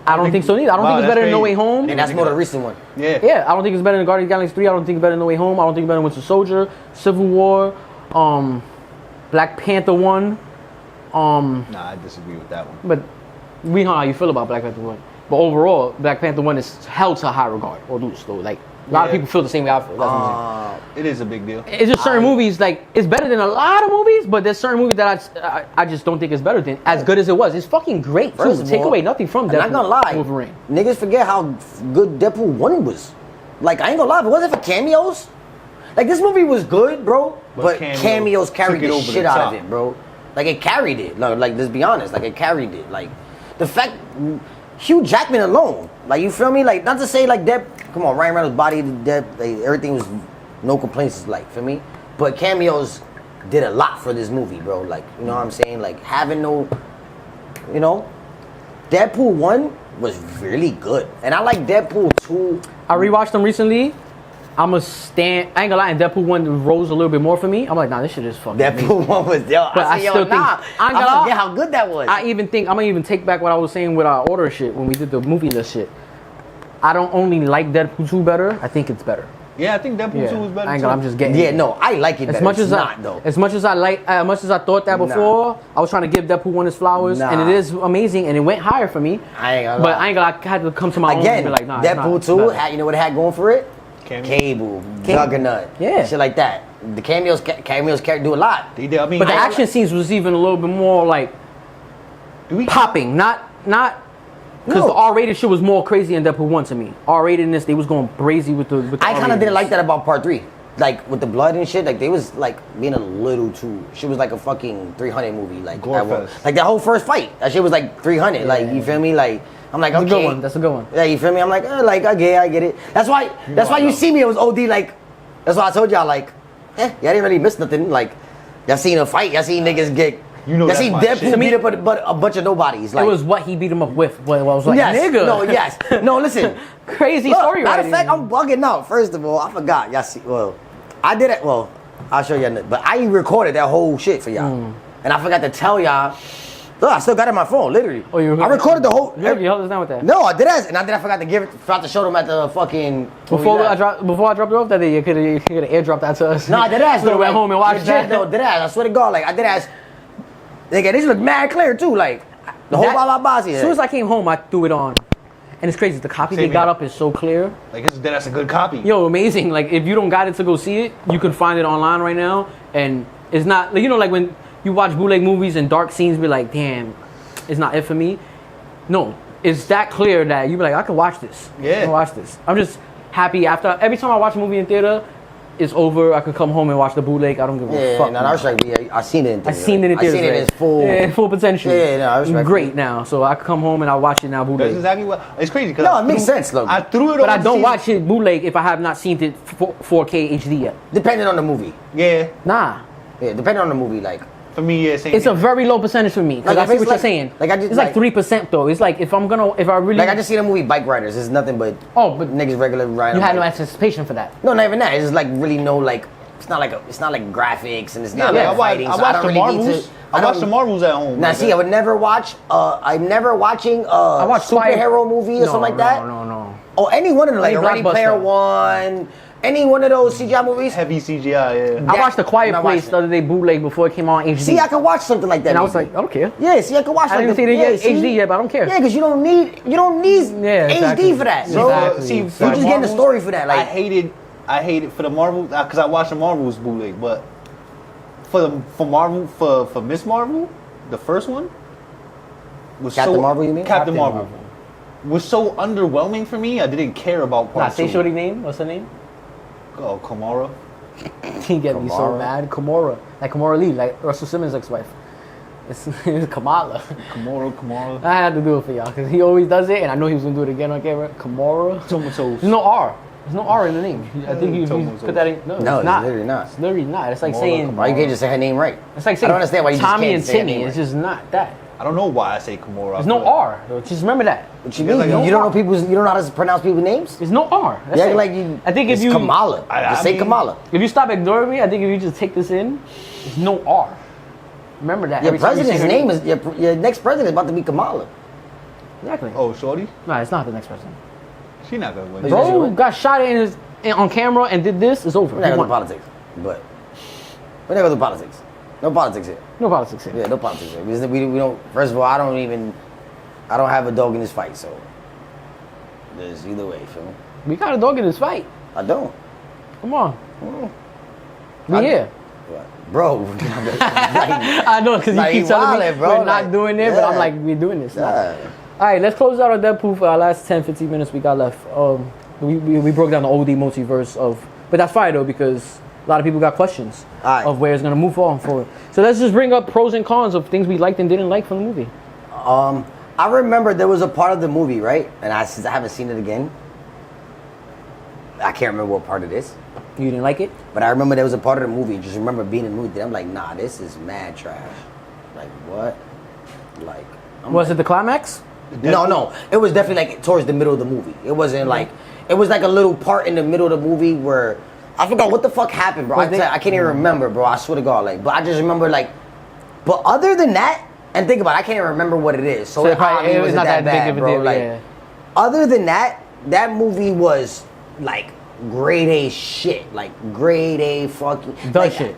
I don't think so neither. I don't think it's better than No Way Home. And that's more the recent one. Yeah. Yeah, I don't think it's better than Guardians of the Galaxy 3. I don't think it's better than No Way Home. I don't think it's better than Winter Soldier, Civil War, Black Panther 1. Nah, I disagree with that one. But we know how you feel about Black Panther 1. But overall, Black Panther 1 is held to high regard. Or loose, though. Like, a lot of people feel the same way I feel. That's what I'm saying. It is a big deal. It's just certain movies, like, it's better than a lot of movies, but there's certain movies that I just don't think it's better than, as good as it was. It's fucking great, First too. of Take all, away nothing from I'm Deadpool. not gonna lie. Wolverine. Niggas forget how good Deadpool 1 was. Like, I ain't gonna lie, if it wasn't for cameos, like, this movie was good, bro, but cameos carried took it the over shit the out top. of it, bro. Like, it carried it. Like, let's be honest, like, it carried it. Like, the fact, Hugh Jackman alone, like, you feel me? Like, not to say, like, come on, Ryan Reynolds' body, like, everything was, no complaints, like, feel me? But cameos did a lot for this movie, bro. Like, you know what I'm saying? Like, having no, you know, Deadpool 1 was really good. And I like Deadpool 2. I rewatched them recently. I ain't gonna lie, and Deadpool 1 rose a little bit more for me. I'm like, nah, this shit is fucking amazing. Deadpool 1 was, yo, But I still think- I forget how good that was. I'm gonna even take back what I was saying with our order shit when we did the movie list shit. I don't only like Deadpool 2 better, I think it's better. Yeah, I think Deadpool 2 was better I ain't too. gonna, I'm just getting Yeah, no, I like it better. as much It's as not, though. as much as I thought that before, I was trying to give Deadpool 1 his flowers, and Nah. it is amazing, and it went higher for me. I ain't gonna But lie. I ain't gonna, I had to come to my own Again, and be like, nah, it's Deadpool not 2, better. you know what it had going for it? Cable, Juggernaut, Yeah. shit like that. The cameos do a lot. They did. I mean, But the I- action scenes was even a little bit more like do we popping, not because No. the R-rated shit was more crazy in Deadpool 1 to me. R-ratedness, they was going crazy with the I kind of didn't R-ratedness. like that about part 3. Like, with the blood and shit, like, they was, like, being a little too... Shit was like a fucking 300 movie. Like, Gorefest. like that whole first fight. That shit was, like, 300. Like, you feel me? Like, I'm like, That's okay. a good one. That's a good one. Yeah, you feel me? I'm like, I get it. That's why you see me, it was OD, like... That's why I told y'all, like, y'all didn't really miss nothing. Like, y'all seen a fight. Y'all seen niggas get... You know y'all that's seen my Deadpool shit. beat up a bunch of nobodies. Like, It was what he beat him up with. What I was like, yes, nigga. no, yes. No, listen. Crazy Look, story matter of writing. fact, I'm bugging out. First of all, I forgot. Y'all see, well, I did it. Well, I'll show y'all. But I recorded that whole shit for y'all, and I forgot to tell y'all. Look, I still got it on my phone, literally. Oh, you I recorded the whole. You held us down with that. No, I did that, and I forgot to give it. Forgot to show them at the fucking. Before I dropped it off that day, you could have airdropped that to us. No, I did ass. We went home and watched that. No, did ass. I swear to God, like I did ass. Nigga, this look mad clear too. Like the whole Baba Basi. As soon as I came home, I threw it on, and it's crazy. The copy Same they got here. up is so clear. like that's a good copy. Yo, amazing. Like, if you don't got it to go see it, you can find it online right now. And it's not, like, you know, like when you watch bootleg movies and dark scenes be like, damn, it's not it for me. No, it's that clear that you be like, I can watch this. Yeah. I can watch this. I'm just happy after, every time I watch a movie in theater, it's over. I could come home and watch the bootleg. I don't give a Yeah, fuck. no, I respect. Yeah, I seen it in theaters. I seen it in theaters. I seen it in right? its full. Yeah, full potential. Yeah, no, I respect Great it. now. So I could come home and I watch it now bootleg. That's exactly what. It's crazy. Cause No, I it makes threw- sense, look. I threw it. But I on don't season- watch it bootleg if I have not seen it 4K HD yet. Depending on the movie. Yeah, Nah. Yeah, depending on the movie, like. for me, yeah, same. It's a very low percentage for me. Because Like, I if see it's what you're like- saying. like, I just, it's like like- 3% though. It's like if I really Like I just seen a movie, Bike Riders. It's nothing but but niggas regular riding. you had no bike. anticipation for that. No, not even that. It's just like really no like. It's not like graphics and it's not Yeah, like fighting. I so watched don't the really need Marvels. to. I watched the Marvels at home. Now like see, that. I would never watch. I'm never watching I watched superhero movie or something like that. No. Or any one of them, like Any Ready blockbuster. Player One, any one of those CGI movies. heavy CGI. Yeah. I watched The I'm Quiet not Place watching the other day bootleg before it came on HD. See, I can watch something like that. and I was maybe. like, I don't care. Yeah, see, I can watch. I didn't see it yet, HD yet, but I don't care. Yeah, because you don't need Yeah, exactly. HD for that. So Exactly. See, you for just getting the Marvels, story for that. I Like, hate it for the Marvel because I watched the Marvels bootleg, but for Miss Marvel, the first one was Captain so Marvel, you mean? Captain Captain Marvel Marvel. was so underwhelming for me. I didn't care about Nah, part say two. shorty name. What's her name? Oh, Kamara. He get me so Kamara. mad. Kamora. Like Kamora Lee, like Russell Simmons' ex-wife. It's Kamala. Kamara. I had to do it for y'all because he always does it, and I know he was gonna do it again on camera. Kamora. Tomatoes. There's no R. There's no R in the name. I think you Tomatoes. put that in. No, no, it's not. literally not. It's literally not. It's like Kamora, saying. Why you can't just say her name right? It's like I saying don't understand why you just Tommy can't and say her Timmy. name It's right. just not that. I don't know why I say Kimura. There's no R. Just remember that. What you mean? You don't know you don't know how to pronounce people's names? There's no R. That's Yeah, it. like you. I think if it's you Kamala, just say Kamala. If you stop ignoring me, I think if you just take this in, there's no R. Remember that. Your every time you president's say her name is your next president is about to be Kamala. Exactly. Oh, shorty? No, it's not the next president. She not gonna win. Bro got shot on camera and did this. It's over. We're not gonna do politics, but we're not gonna do politics. No politics here. No politics here. Yeah, no politics here. We don't. First of all, I don't have a dog in this fight, so there's either way. Feel me? We got a dog in this fight. I don't. Come on. We here. Bro, I know, because you keep telling me we're not doing it, but I'm like, we're doing this. Yeah. All right, let's close out on Deadpool for our last 10, 15 minutes we got left. We broke down the OD multiverse but that's fine though, because a lot of people got questions of where it's going to move on forward. So let's just bring up pros and cons of things we liked and didn't like from the movie. I remember there was a part of the movie, right? And since I haven't seen it again, I can't remember what part it is. You didn't like it? But I remember there was a part of the movie. Just remember being in the movie. I'm like, nah, this is mad trash. Like what? Like was it the climax? No. It was definitely like towards the middle of the movie. It wasn't like it was like a little part in the middle of the movie where I forgot what the fuck happened, bro. I can't even remember, bro. I swear to God, like, but I just remember like. But other than that, and think about it, I can't even remember what it is. So it wasn't not that bad, bro. Like, yeah. Other than that, that movie was like grade A shit, like grade A fucking shit.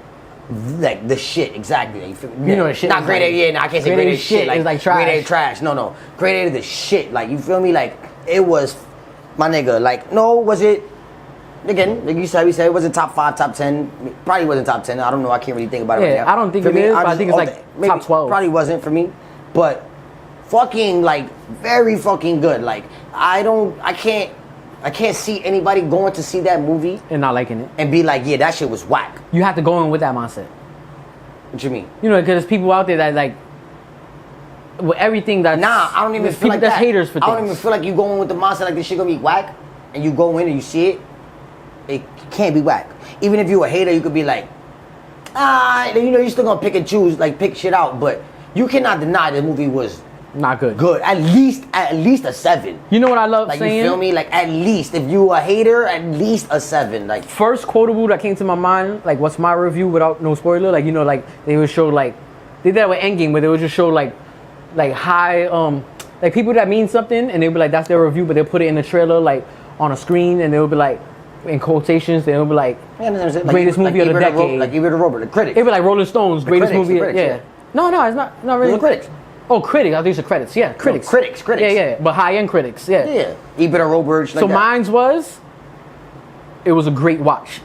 Like the shit, exactly. You know the shit. Not grade A, I can't say grade A shit. Like trash. Grade A trash. No. Grade A the shit. Like, you feel me? Like, it was, my nigga, like, no, was it, again, like you said, it wasn't top 5, top 10. Probably wasn't top 10. I don't know. I can't really think about it right now. I don't think it is, but I think it's like maybe, top 12. Probably wasn't for me. But fucking, like, very fucking good. Like, I can't see anybody going to see that movie and not liking it and be like, yeah, that shit was whack. You have to go in with that mindset. What you mean? You know, because there's people out there that like with everything that. Nah, I don't even feel like that's that. haters for things. I don't even feel like you go in with the mindset like this shit gonna be whack, and you go in and you see it. It can't be whack. Even if you're a hater, you could be like, you know, you're still gonna pick and choose, like pick shit out, but you cannot deny the movie was not good. Good. At least a 7. You know what I love like, saying? You feel me? Like, at least, if you a hater, at least a 7. Like, first quotable that came to my mind, like, what's my review without no spoiler? Like, you know, like, they would show, like, they did that with Endgame, where they would just show, like high, like, people that mean something, and they'd be like, that's their review, but they'll put it in the trailer, like, on a screen, and they'll be like, in quotations, they'll be like, greatest movie of the decade. Like, Ebert Robert, the critics. It'd be like Rolling Stones, greatest movie. Critics, yeah. No, it's not really. The critics. Oh, critics. I think it's the credits. Yeah, critics. No, critics. Yeah. But high-end critics. Yeah. Yeah. Ebert Robert. So mine's it was a great watch.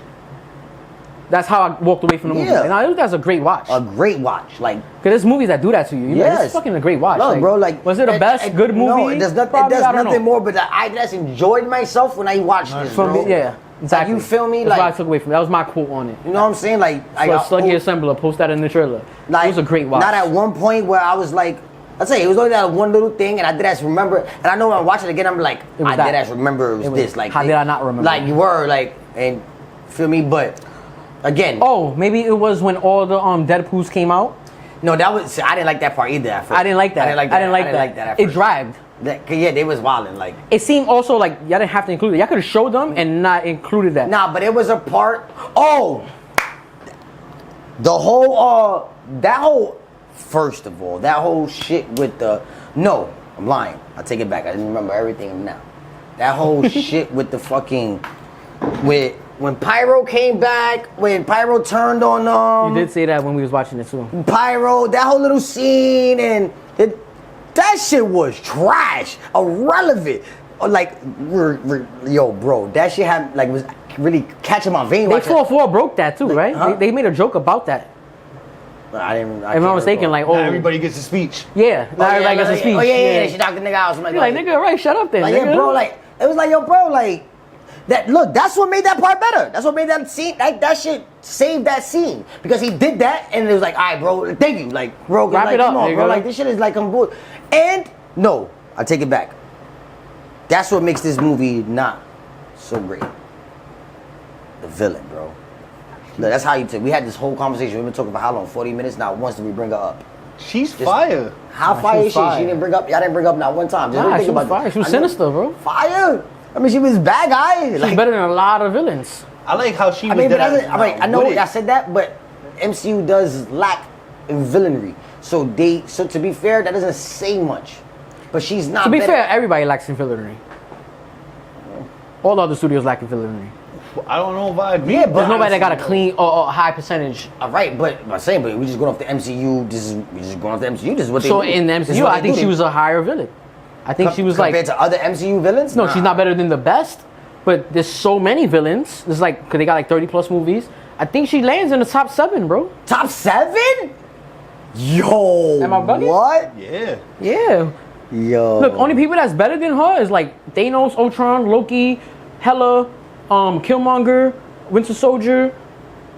That's how I walked away from the movie. And I think that's a great watch. A great watch. Like, because there's movies that do that to you. You're like, it's fucking a great watch. No, like, bro, like, was it the best good movie? No, it does nothing more, but I just enjoyed myself when I watched this, bro. Yeah. Exactly. Like, you feel me? That's like, what I took away from it. That was my quote on it. You know what I'm saying? Like, Sluggy Assembler, post that in the trailer. Like, it was a great watch. Not at one point where I was like, I'd say it was only that one little thing, and I did as remember. And I know when I watch it again, I'm like, I did as remember it was this. Like, how did I not remember? Like, you were like, and feel me? But again, oh, maybe it was when all the Deadpools came out. No, that was I didn't like that part either. At first. I didn't like that. I didn't like that. It dragged. Yeah, they was wilding. Like, it seemed also like y'all didn't have to include it. Y'all could have showed them and not included that. Nah, but it was a part. Oh, the whole that whole. First of all, that whole shit with the no, I'm lying. I take it back. I didn't remember everything now. That whole shit with the fucking when Pyro came back, when Pyro turned on You did say that when we was watching it too. Pyro, that whole little scene and that shit was trash, irrelevant. Like, yo, bro, that shit had was really catching my vein. They 4-4 broke that too, right? Huh? They made a joke about that. If I'm not mistaken, like, not everybody gets a speech. Yeah, not everybody gets a speech. Oh yeah, she knocked the nigga out. You're like, nigga, right? Shut up then. Like, nigga. yeah, bro, like, it was like, yo, bro, like, that. Look, that's what made that part better. That's what made that scene. Like, that shit saved that scene because he did that, and it was like, all right, bro, thank you, like, bro, wrap like, it up, come on, nigga. bro, like, this shit is like, I'm good. And no, I take it back. That's what makes this movie not so great. The villain, bro. Look, that's how you take. We had this whole conversation. We've been talking for how long? 40 minutes now. Once did we bring her up? She's fire. How Nah, fire she is was she? fire. She didn't bring up. Y'all didn't bring up not one time. Just Nah, think she was about fire. it. She was I know. sinister, bro. Fire. I mean, she was bad guy. She's Like, better than a lot of villains. I like how she I was mean, but dead that's, ass I mean, I know with it. y'all said that, but MCU does lack in villainry. So to be fair, that doesn't say much. But she's not. To be better. fair, everybody lacks in villainy. All the other studios lack in villainy. I don't know if I agree. Yeah, with but There's nobody that got a honestly, clean or high percentage. All right, but I'm saying, but we just going off the MCU. We just going off the MCU. This is what they So do. in the This is MCU, what I they think do. she was a higher villain. I think she was compared like, to other MCU villains. no, Nah. she's not better than the best, but there's so many villains. There's like, cause they got like 30 plus movies. I think she lands in the top 7, bro. Top 7? Yo. Am I bugging? What? Yeah. Yeah. Yo. Look, only people that's better than her is like Thanos, Ultron, Loki, Hela, Killmonger, Winter Soldier.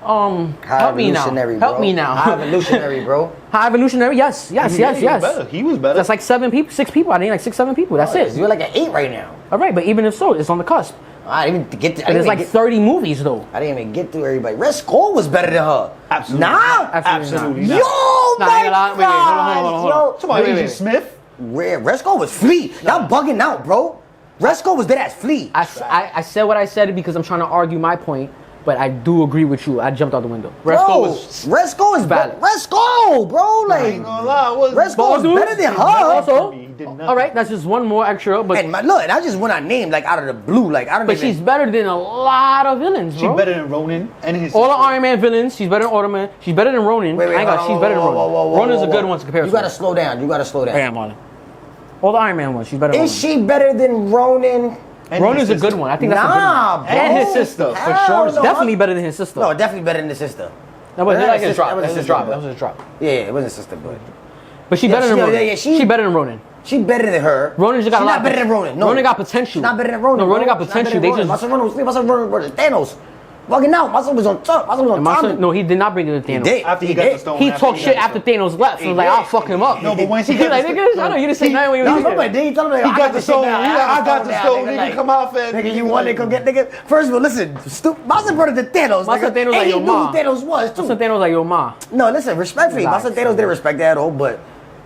Help me now. Evolutionary, Help bro. me now. High evolutionary, bro. High evolutionary. Yes. He was better. He was better. That's like 7 people, 6 people. I think like 6, 7 people. That's it. You're like an 8 right now. All right, but even if so, it's on the cusp. I didn't even get to. And there's like 30 movies though. I didn't even get through everybody. Red Skull was better than her. Absolutely. Nah. Absolutely Yo, not. Nah, I my ain't gonna lie. Wait, hold on. gosh, yo. Somebody Wait, Agent wait. Smith. Red Skull was Flea. Y'all bugging out, bro. Red Skull was dead as Flea. I said what I said because I'm trying to argue my point, but I do agree with you. I jumped out the window. Red Skull is valid. better. Red Skull, bro. I Like, ain't gonna lie. Was Red Skull was Ball better dudes? than her. Also, He did nothing. all right, that's just one more extra, but And look, that's just one I named, like out of the blue. Like I don't but even. she's better than a lot of villains, She bro. better than Ronan and his All the sister. Iron Man villains, she's better than Automan. She's better than Ronin. Wait, I ain't got. hold She's on, better than whoa, Ronin. whoa, whoa, Ronan's whoa, a good whoa. one to compare. You gotta slow down. You gotta slow down. I am on it. All the Iron Man ones, she's better than Is she better than Ronan? And Ronan's his a good sister. one. I think that's a good Nah, one. bro. And his sister, for Hell sure. no. Definitely better than his sister. No, definitely better than the sister. that was that like was his drop. that was That was his his drop. sister, That was his drop. Yeah, it wasn't sister, But she Yeah, better than she- Ronan. yeah, yeah, She better than Ronan. she better than her. Ronan just got She's a lot. not better than Ronan. No, Ronan got potential. She's not better than Ronan. No, Ronan bro. got She's not better potential. than They Ronan. just. My son Ronan was asleep. My son Ronan was Thanos. Bugging out. My son was on top. My son was on And my top. son, no, he did not bring it to Thanos. did. After he got did. the stone. He after talked he shit got after the stone. Thanos left. So I was like, I'll fuck him up. No, but once he He's got like, the nigga, I know you didn't say nothing when you No, was but here. then he told me, He got the stone. I got the stone. Nigga, Nigga, come out, fam. Nigga, you want to come get nigga? First of all, listen, my son brought it to Thanos. My son nigga, Thanos and like, he yo, knew ma. who Thanos was too. My son Thanos like, yo, ma. No, listen, respectfully, my son Thanos didn't respect that at all, but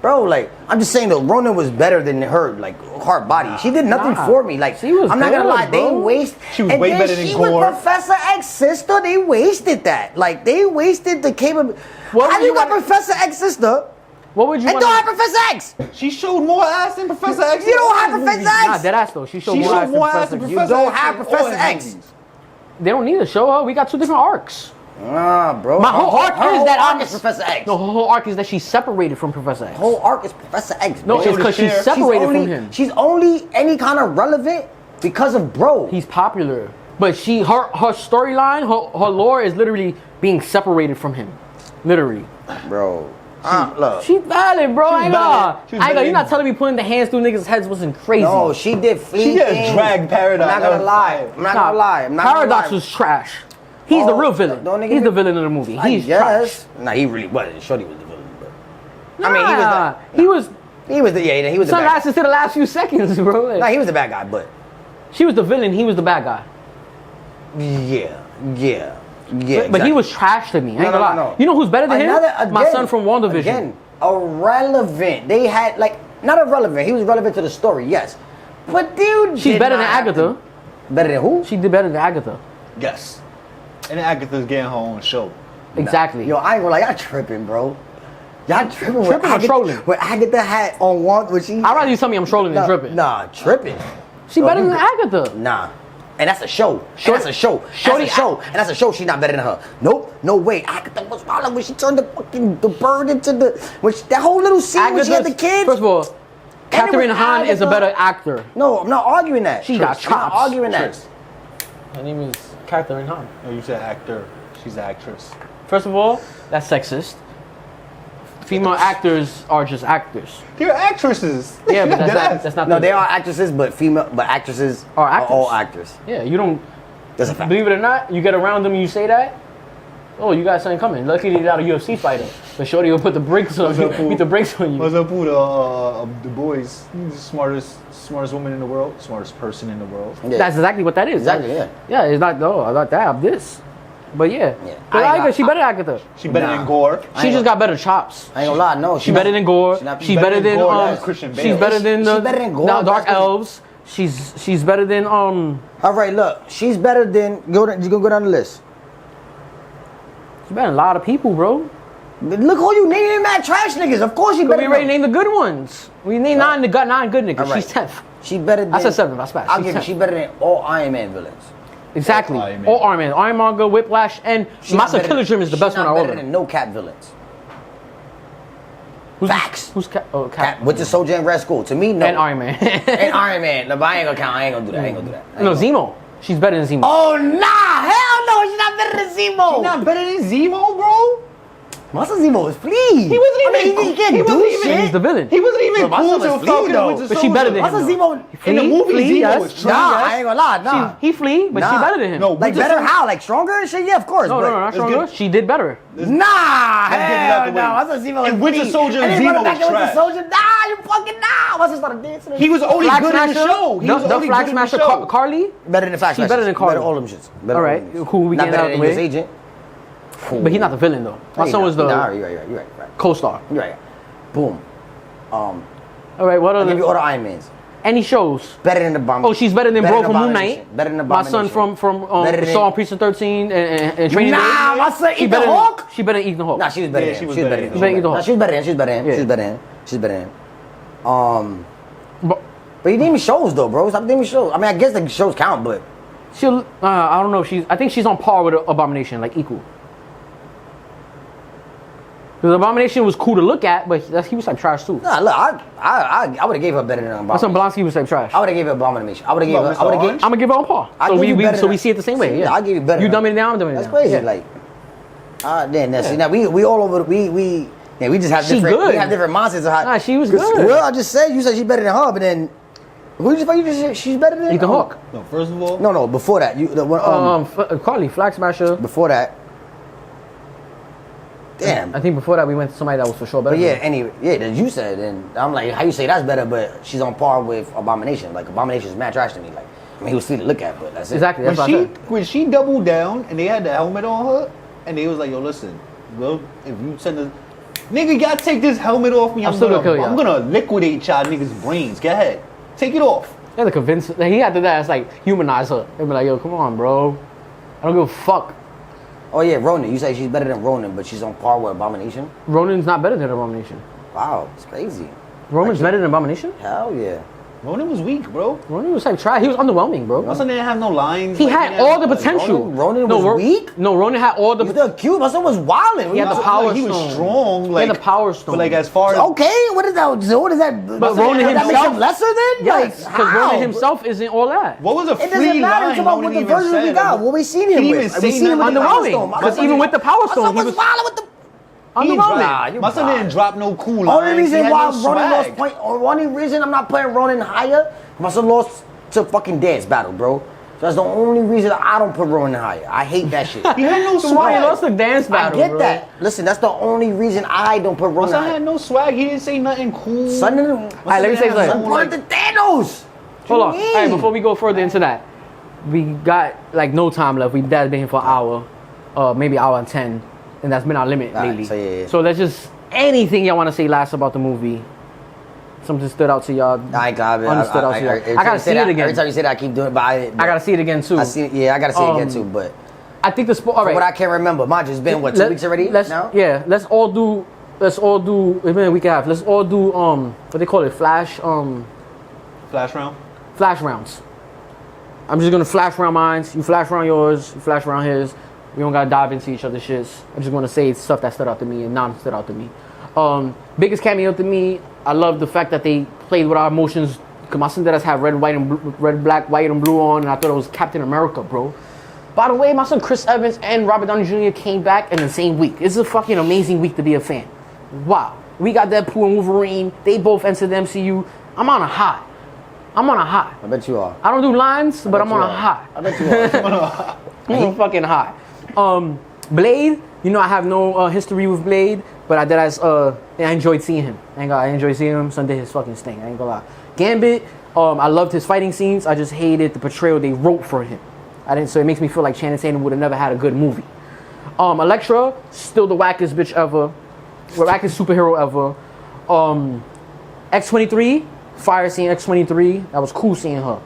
bro, like, I'm just saying though, Ronan was better than her, like, hard body. She did nothing Nah. for me. Like, She was I'm not gonna good, lie, they bro. waste. She was and way then better than she Gore. was Professor X's sister. They wasted that. Like, they wasted the capability. What How would you you got wanna- Professor X's sister What would you and want? don't have Professor X? She showed more ass than Professor X. You don't have Professor Nah, X. dead ass though. She showed She more showed ass more than ass than Professor. You Professor don't X have in all Professor his X. movies. They don't need to show her. We got 2 different arcs. Nah, bro. My whole arc her is whole that arc I'm is Professor X. No, her whole arc is that she's separated from Professor X. Whole arc is Professor X. No, bro. it's because she's She's separated only, from him. She's only any kind of relevant because of bro. He's popular, but her storyline, her lore is literally being separated from him, literally. Bro. Look. She's valid, bro. I ain't better gonna. than- she was I ain't gonna. better You're not than- telling me putting the hands through niggas' heads wasn't crazy. No, she did flee She just things. dragged Paradox. I'm not That gonna was lie. fire. I'm not Nah, gonna lie. I'm not Paradox gonna lie. was trash. He's the Oh, real villain. don't nigga He's the be- villain of the movie. I He's guess. Nah, he really wasn't. Shorty was the villain. But trash. I mean, he was Nah, the- he was. he was the he was the bad guy. Sunglasses to the last few seconds, bro. Like, Nah, he was the bad guy, but she was the villain. He was the bad guy. yeah. But he was trash to me. I ain't gonna lie. No. You know who's better than him? My again, son from WandaVision. Again, irrelevant. They had like not irrelevant. He was relevant to the story, yes. But dude, She's did better not than have Agatha. to- Better than who? She did better than Agatha. Yes. And Agatha's getting her own show. Exactly. Yo, I ain't gonna lie, y'all tripping, bro. Y'all tripping. with Tripping or Agatha- trolling? What Agatha had on one, when she. I'd rather you tell me I'm trolling than tripping. Nah, tripping. She No, better you than good. Agatha. Nah. And that's a show. Shorty- And that's a show. Shorty- That's a show. And that's a show. She's not better than her. Nope. No way. Agatha was wild when she turned the bird into that whole little scene when she had the kids. First of all, Catherine was Hahn is a Agatha. better actor. No, I'm not arguing that. She got I'm not chops. arguing that. Tris. Her name is Catherine Hahn. No, you said actor. She's an actress. First of all, that's sexist. Female actors are just actors. They're actresses. Yeah, but Dead ass. that's not. No, the- they are actresses, but actresses Are are actors. all actors. Yeah, you don't. That's a fact. Believe it or not, you get around them, you say that. Oh, you got something coming. Luckily, you're not a UFC fighter. But Shorty will put the brakes on you. Beat the brakes on you. What's up with the boys? The smartest woman in the world, smartest person in the world. Yeah. That's exactly what that is. Exactly, yeah. Yeah, it's not. No, I'm not that. I'm this. But yeah. But I ain't Agatha, she better than Agatha. She better Nah. than Gore. She just got better chops. I ain't gonna lie, no. She better than Gore. She's better than Gore, that's Christian Bale. she's better than She's better than Gore, Dark that's Christian- Elves. She's better than All right, look, she's better than. You gonna go down the list. she's better than a lot of people, bro. Look who you naming, mad trash niggas. Of course she But better. we already named the good ones. We named nine good niggas. All right. She's 10th. She better than. I said 7th. I spat. I'll She's give you. 10th. She better than all Iron Man villains. Exactly. Iron Man. All Iron Man. Iron Man, good, Whiplash, and Master Killer Dream is the best one out of all better of them. than no Cap villains. Who's, Facts. Who's Cap? Oh, Cap with the Soldier and Red Skull. To me, no. And Iron Man. And Iron Man. No, but I ain't gonna count. I ain't gonna do that. I ain't gonna do that. I ain't No, gonna- Zemo. She's better than Zemo. Oh nah, hell no, she's not better than Zemo. She's not better than Zemo, bro. Master Zemo is flea. He wasn't even. I mean, he can't he do wasn't even. shit. He's the villain. He wasn't even But Master cool was till Flea, Falcon though. and Winter But she better than Master him, Zemo. In the movie, Zemo yes. was trash. Nah, I ain't gonna lie, nah. He flee, but she Nah. better than him. No, Like Winter better Soldier- how? Like stronger and shit? Yeah, of course. no, but not let's stronger. get- She did better. Nah, get it out hell the no. way. Master Zemo is And Winter flea. Soldier And and then run Zemo back was to Winter trash. Soldier. Nah, you fucking nah. Once he started dancing. He was only Flag good in the Smasher? show. He was The only Flag good in the Smasher show. Carly? better than Flash. She better than Carly. Better all them shits. Better All right, all them shits. cool, we Not getting better out than the US way. Agent. But he's not the villain, though. My son was the Nah, you're right. You're right. co-star. You're right. Boom. All right, what I'll give you all other... the Iron Mans. Any shows? Better than the bomb. Oh, she's better than Bro from Moon Abomination. Knight. Better than My son Abomination. from Better than- Saw on Precinct 13 and Training Nah, Day. my son She eat the better than- Hawk. She better than Ethan Hawke. Nah, she was better Yeah, than she him. was She was better better than than him. him. Nah, she was better than him. She was better than him. Yeah. She was better than him. She was better than him. But But you naming shows though, bro. Stop naming shows. I mean, I guess the shows count, but she'll... I don't know. I think she's on par with Abomination, like equal. Because Abomination was cool to look at, but he was like trash too. nah. Look, I would have gave her better than My son Abomination. Blonsky was like trash. I would have gave her Abomination. I would have gave her. Mr. I would have Orange? gave. I'm gonna give her on par. I So give we you better than- we see it the same way. Yeah, I give you better You than- dumbing it down, I'm dumbing it down. That's crazy. Yeah. Like, then now, see now we all over. We just have She different. good. We have different monsters. Of how, Nah, she was good. Well, I just said you said she's better than her, but then who you just said she's better than Ethan Hawke. No, first of all, No, before that, you the one Carly, Flag Smasher. before that. Damn. I think before that we went to somebody that was for sure better. But yeah, than her. anyway, yeah, that you said, and I'm like, how you say that's better? But she's on par with Abomination. Like Abomination is mad trash to me. Like, I mean, he was sweet to look at, but that's it. Exactly. That's what I said. when she doubled down and they had the helmet on her, and they was like, yo, listen, well, if you send a nigga, y'all take this helmet off me, I'm still gonna kill y'all. I'm gonna liquidate y'all niggas' brains. Go ahead, take it off. He had to convince. He had to that. It's like humanize her. They be like, yo, come on, bro. I don't give a fuck. Oh yeah, Ronan. You say she's better than Ronan, but she's on par with Abomination. Ronan's not better than Abomination. Wow, it's crazy. Roman's better than Abomination? Hell yeah. Ronan was weak, bro. Ronan was like trash. He was underwhelming, bro. My son didn't have no lines. He like, had didn't all the have- potential. Ronan was weak? No, Ronan had all the He was still cute. My son was wilding. He had the Like, Power he was Stone. strong. He Like had the Power Stone. But like as far as Okay, what is that? So what is that? But Ronan that makes himself- him lesser then? Yes, Like, because how? Ronan himself isn't all that. what was a It free doesn't matter. line? It's about Ronan what the even version we said? got. What we seen He him didn't with. even We say seen him with the nothing. Power Underwhelming. Stone. My Because son even was- with the Power my Stone, son he was was wilding with the. He didn't underwhelming. Nah, drop, you my son wild. didn't drop no cool lines. Only reason He had why no Ronan lost swag. point, or only reason I'm not putting Ronan higher, my son lost to fucking dance battle, bro. So that's the only reason I don't put Ronan higher. I hate that shit. He had no So why he swag. lost the dance I battle, get bro? that. Listen, that's the only reason I don't put My Ronan son had higher. no swag. He didn't say nothing cool. Son didn't. Alright, let me say Son something. brought the Thanos. Hold on. What All you right, mean? before we go further into that, we got like no time left. We've been here for an hour, maybe hour and 10, and that's been our limit All right, lately. so yeah. So let's just anything y'all want to say last about the movie. Something stood out to y'all. I got it. Understood out to y'all. every I time gotta you say see that- it again. Every time you say that, I keep doing it, but I gotta see it again too. I see it. Yeah, I gotta see it again too. But I think the sport. All from right. what I can't remember, mind you, it's been what 2 weeks already Let's now. yeah. Let's all do. It's been a week and a half. Let's all do what they call it, flash Flash round. flash rounds. I'm just gonna flash around mine. You flash around yours. You flash around his. We don't gotta dive into each other's shits. I'm just gonna say stuff that stood out to me and none stood out to me. Biggest cameo to me. I love the fact that they played with our emotions. Cause my son had red, white, and blue, red, black, white, and blue on, and I thought it was Captain America, bro. By the way, my son Chris Evans and Robert Downey Jr. came back in the same week. It's a fucking amazing week to be a fan. Wow. We got Deadpool and Wolverine. They both entered the MCU. I'm on a high. I'm on a high. I bet you are. I don't do lines, but I'm bet on you a are. high. I bet you are. I'm on a fucking high. Blade, you know I have no history with Blade, but I enjoyed seeing him. I enjoyed seeing him. Son did his fucking sting. I ain't gonna lie. Gambit, I loved his fighting scenes. I just hated the portrayal they wrote for him. So it makes me feel like Channing Tatum would have never had a good movie. Elektra, still the wackest bitch ever. Wackest superhero ever. X-23, fire seeing X-23. That was cool seeing her.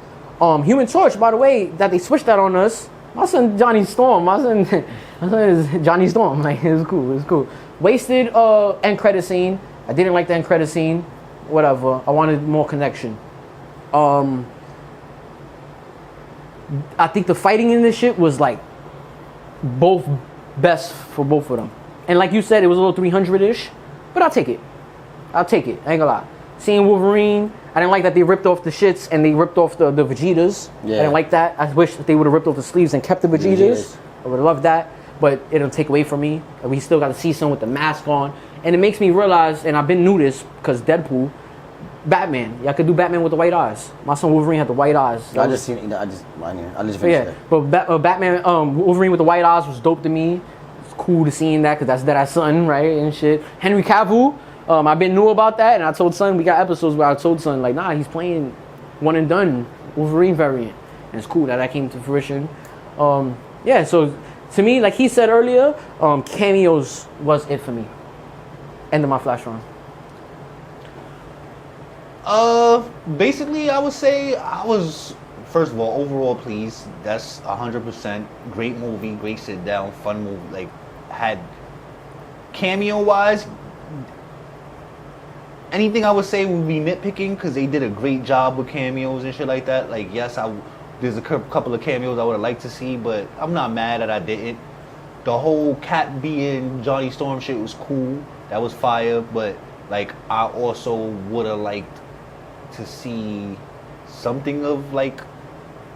Human Torch, by the way, that they switched that on us. My son Johnny Storm. My son is Johnny Storm. Like, it was cool. It was cool. Wasted end credit scene. I didn't like the end credit scene. Whatever. I wanted more connection. I think the fighting in this shit was like both best for both of them. And like you said, it was a little 300-ish, but I'll take it. I ain't gonna lie. Seeing Wolverine, I didn't like that they ripped off the shits and they ripped off the Vegetas. Yeah. I didn't like that. I wish they would have ripped off the sleeves and kept the Vegetas. I would have loved that, but it'll take away from me. We still got to see someone with the mask on. And it makes me realize, and I've been new this because Deadpool, Batman. Y'all could do Batman with the white eyes. My son Wolverine had the white eyes. I just finished it. But Batman, Wolverine with the white eyes was dope to me. It's cool to seeing that because that's Deadpool's son, right, and shit. Henry Cavill, I've been new about that, and I told son, we got episodes where I told son, like, nah, he's playing one and done Wolverine variant. And it's cool that came to fruition. Yeah, so to me, like he said earlier, cameos was it for me. End of my flash run. Basically, I would say I was, first of all, overall pleased. That's 100%. Great movie, great sit down, fun movie. Like, had cameo wise, anything I would say would be nitpicking because they did a great job with cameos and shit like that. Like, yes, there's a couple of cameos I would have liked to see, but I'm not mad that I didn't. The whole Cat being Johnny Storm shit was cool. That was fire, but like I also would have liked to see something of like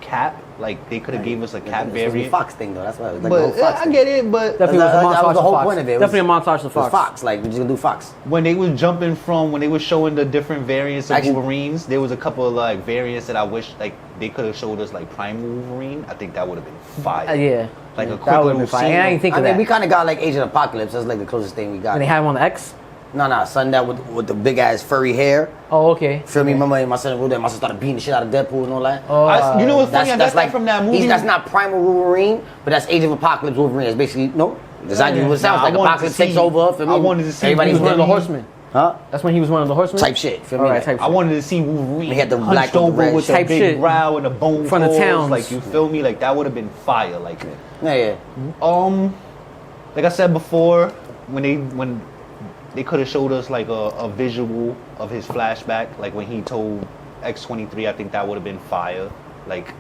Cap. Like they could have gave us a Cap variant. Fox thing though. That's why it was like but the whole Fox I thing. get it, but definitely that was the whole point of it. Definitely a montage of Fox. Fox, like we're just gonna do Fox. When they was jumping from, when they was showing the different variants of Wolverines, there was a couple of like variants that I wish like they could have showed us like Prime Wolverine. I think that would have been fire. Yeah. Like a quick that would little have been fire. scene. I didn't think of that. I mean, we kind of got like Agent Apocalypse. That's like the closest thing we got. And they had him on the X? No, son, that with the big ass furry hair. Oh, okay. Feel me? Remember my son wrote that. My son started beating the shit out of Deadpool and all that. Oh, you know what's funny? That's like from that movie. That's not Primal Wolverine, but that's Agent of Apocalypse Wolverine. It's basically that's exactly what it sounds like. Apocalypse takes over. Feel me? I wanted to see. He was one of the Horsemen. Huh? That's when he was one of the Horsemen? Type shit. Feel me? Right, type I wanted to see Wolverine. He had the black hunched over with the type big shit. brow and the bone From the folds. towns. Like, you feel me? Like, that would have been fire. Like, Yeah. Like I said before, when they could have showed us like a visual of his flashback, like when he told X-23, I think that would have been fire. Like,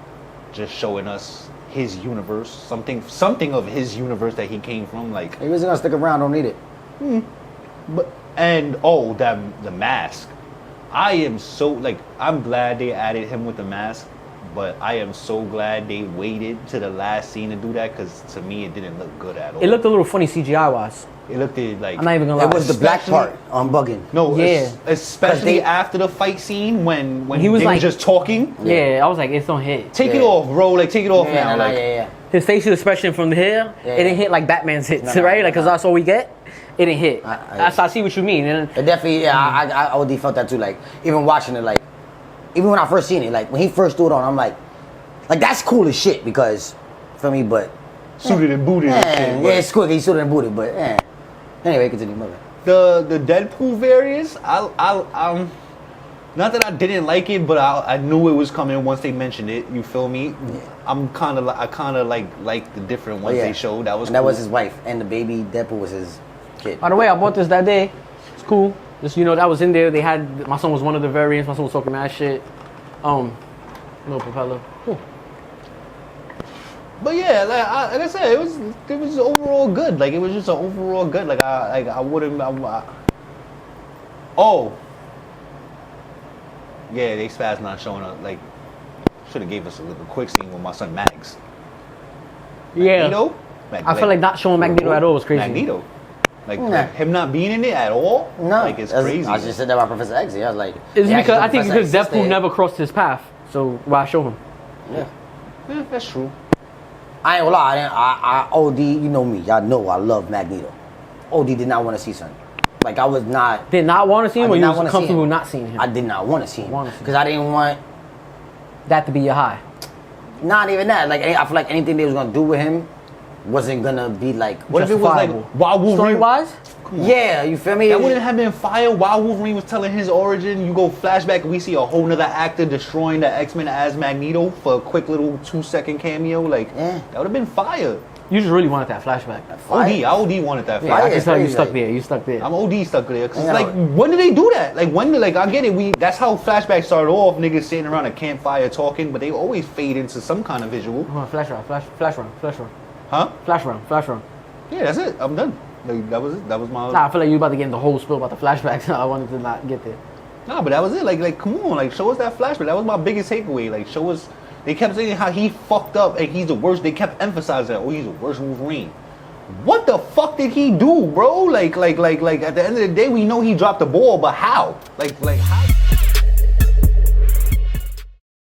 just showing us his universe, something of his universe that he came from. Like, He wasn't gonna stick around. Don't need it. but the mask. I am so like I'm glad they added him with the mask, but I am so glad they waited to the last scene to do that because to me it didn't look good at all. It looked a little funny CGI wise. It looked like I'm not even gonna lie. It was the black part on bugging. No, Yeah. especially after the fight scene when He was they like- were just talking. Yeah, I was like, it's don't hit. Take it off, bro. Like take it off now. Like, yeah. His facial expression from here, it didn't hit like Batman's hits, right? Like, because that's all we get. It didn't hit. I see what you mean. And It definitely, I already felt that too. Like, even watching it, like, even when I first seen it, like, when he first threw it on, I'm like that's cool as shit because, for me, but. suited and booted and shit. Yeah, it's quick. He's suited and booted, but, Anyway, continue, mother. The Deadpool variants, I'm not that I didn't like it, but I knew it was coming once they mentioned it. You feel me? Yeah. I kind of like the different ones they showed. That was and that was his wife, and the baby Deadpool was his kid. by the way, I bought this that day. It's cool. Just that was in there. They had my son was one of the variants. My son was talking mad shit. No propeller. Cool. But yeah, like I said, it was overall good. Like it was just an overall good. Like I wouldn't. Yeah, they spaz not showing up. Like should have gave us a quick scene with my son Max. Yeah. Magneto? I feel like not showing Magneto at all was crazy. Magneto. Like him not being in it at all. No, like it's crazy. I just said that about Professor X. I was like, It's yeah, because I think Professor because X Deadpool is never crossed his path. So why show him? Yeah. Yeah, that's true. I ain't gonna lie. I OD. You know me. Y'all know I love Magneto. OD did not want to see something. Like I was not. Did not want to see him, or did you not was wanna see comfortable him. not seeing him? I did not want to see him Wanna see him. because I didn't want. That to be your high. Not even that. Like I feel like anything they was gonna do with him, wasn't gonna be like. What if it was like Justifiable. while Story Wolverine? wise, Yeah, you feel me? That wouldn't have been fire while Wolverine was telling his origin. You go flashback and we see a whole nother actor destroying the X-Men as Magneto for a quick little 2-second cameo. Like, that would have been fire. you just really wanted that flashback. I OD wanted that Yeah, I fire. can tell you crazy. stuck there. You stuck there. I'm OD stuck there. Cause Yeah. it's like, when did they do that? Like, I get it. That's how flashbacks started off. Niggas sitting around a campfire talking, but they always fade into some kind of visual. Come on, flash run. Huh? Flash run. Yeah, that's it. I'm done. Like, that was it. That was my. Nah, I feel like you about to get in the whole spill about the flashbacks. I wanted to not get there. Nah, but that was it. Like, come on. Like, show us that flashback. That was my biggest takeaway. Like, show us. They kept saying how he fucked up and he's the worst. They kept emphasizing that. Oh, he's the worst Wolverine. What the fuck did he do, bro? Like, at the end of the day, we know he dropped the ball, but how? Like, how?